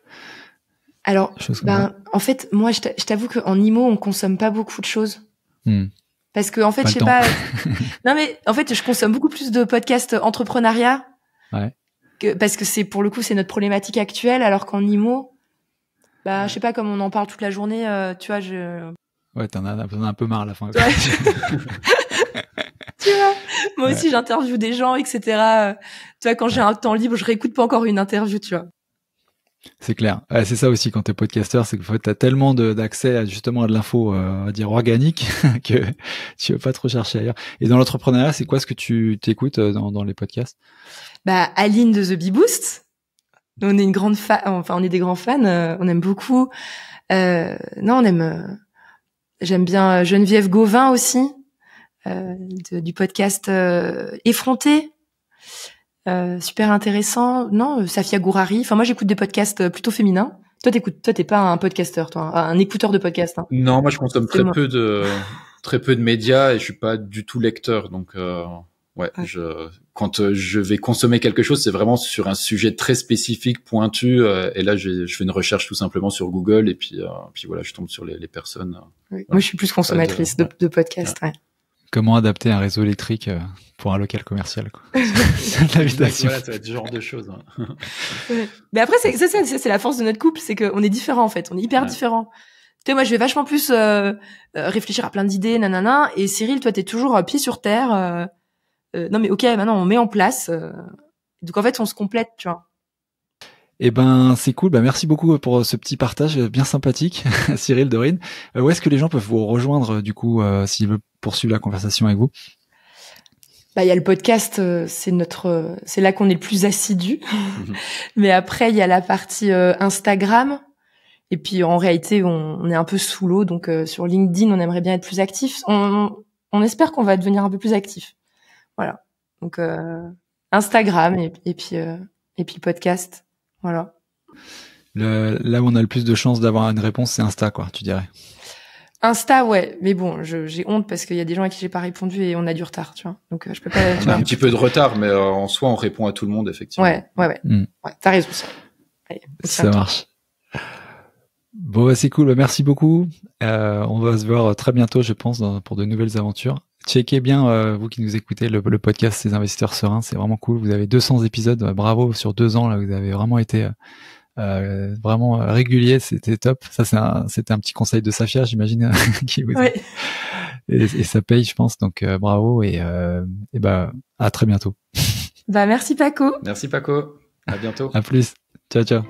Alors, en fait, moi, je t'avoue qu'en IMO, on consomme pas beaucoup de choses. Parce que en fait, je sais pas. Non mais en fait, je consomme beaucoup plus de podcasts entrepreneuriat. Ouais. Parce que pour le coup, c'est notre problématique actuelle, alors qu'en IMO. Je sais pas, comme on en parle toute la journée, tu vois, Ouais, t'en as un peu marre à la fin. Ouais. Tu vois, moi aussi, j'interviewe des gens, etc. Tu vois, quand j'ai un temps libre, je réécoute pas encore une interview, tu vois. C'est clair. C'est ça aussi quand t'es podcasteur, c'est que en fait, t'as tellement d'accès justement à de l'info, on va dire organique, que tu veux pas trop chercher ailleurs. Et dans l'entrepreneuriat, c'est quoi ce que tu t'écoutes dans les podcasts? Aline de The Bee Boost. On est une grande fan, enfin on est des grands fans, on aime beaucoup. J'aime bien Geneviève Gauvin aussi, du podcast Effronté, super intéressant. Non, Safia Gourari. Enfin moi j'écoute des podcasts plutôt féminins. Toi t'es pas un podcasteur, toi, un écouteur de podcasts. Hein. Non, moi je consomme très peu de médias et je suis pas du tout lecteur, donc. Quand je vais consommer quelque chose, c'est vraiment sur un sujet très spécifique, pointu, et là je fais une recherche tout simplement sur Google et puis voilà, je tombe sur les personnes. Oui. Moi, je suis plus consommatrice de podcasts. Ouais. Comment adapter un réseau électrique pour un local commercial, quoi. L'habitation. Voilà, ça va être ce genre de choses. Hein. Ouais. Mais après, c'est la force de notre couple, c'est qu'on est différents en fait, on est hyper différents. Tu sais, moi, je vais vachement plus réfléchir à plein d'idées, nanana, et Cyril, toi, t'es toujours pied sur terre. Non mais ok, maintenant on met en place. Donc en fait on se complète, tu vois. Eh ben c'est cool. Merci beaucoup pour ce petit partage bien sympathique, Cyril, Dorine. Où est-ce que les gens peuvent vous rejoindre du coup s'ils veulent poursuivre la conversation avec vous? Il y a le podcast, c'est là qu'on est le plus assidu. Mais après il y a la partie Instagram. Et puis en réalité on est un peu sous l'eau, donc sur LinkedIn on aimerait bien être plus actif. On espère qu'on va devenir un peu plus actif. Voilà. Donc Instagram et puis podcast. Voilà. Là où on a le plus de chances d'avoir une réponse, c'est Insta, quoi, tu dirais. Insta, ouais. Mais bon, j'ai honte parce qu'il y a des gens à qui j'ai pas répondu et on a du retard, tu vois. Donc je peux pas. On a un petit peu de retard, mais en soi, on répond à tout le monde, effectivement. Ouais. Ouais, t'as raison. Ça. Allez, ça marche. Bon, c'est cool. Merci beaucoup. On va se voir très bientôt, je pense, pour de nouvelles aventures. Checkez bien, vous qui nous écoutez, le podcast Ces investisseurs sereins. C'est vraiment cool. Vous avez 200 épisodes. Bravo sur 2 ans. Là, vous avez vraiment été vraiment régulier. C'était top. Ça, c'était un petit conseil de Safia, j'imagine, qui vous Ouais. et ça paye, je pense. Donc, bravo et à très bientôt. Merci Paco. Merci Paco. À bientôt. À plus. Ciao, ciao.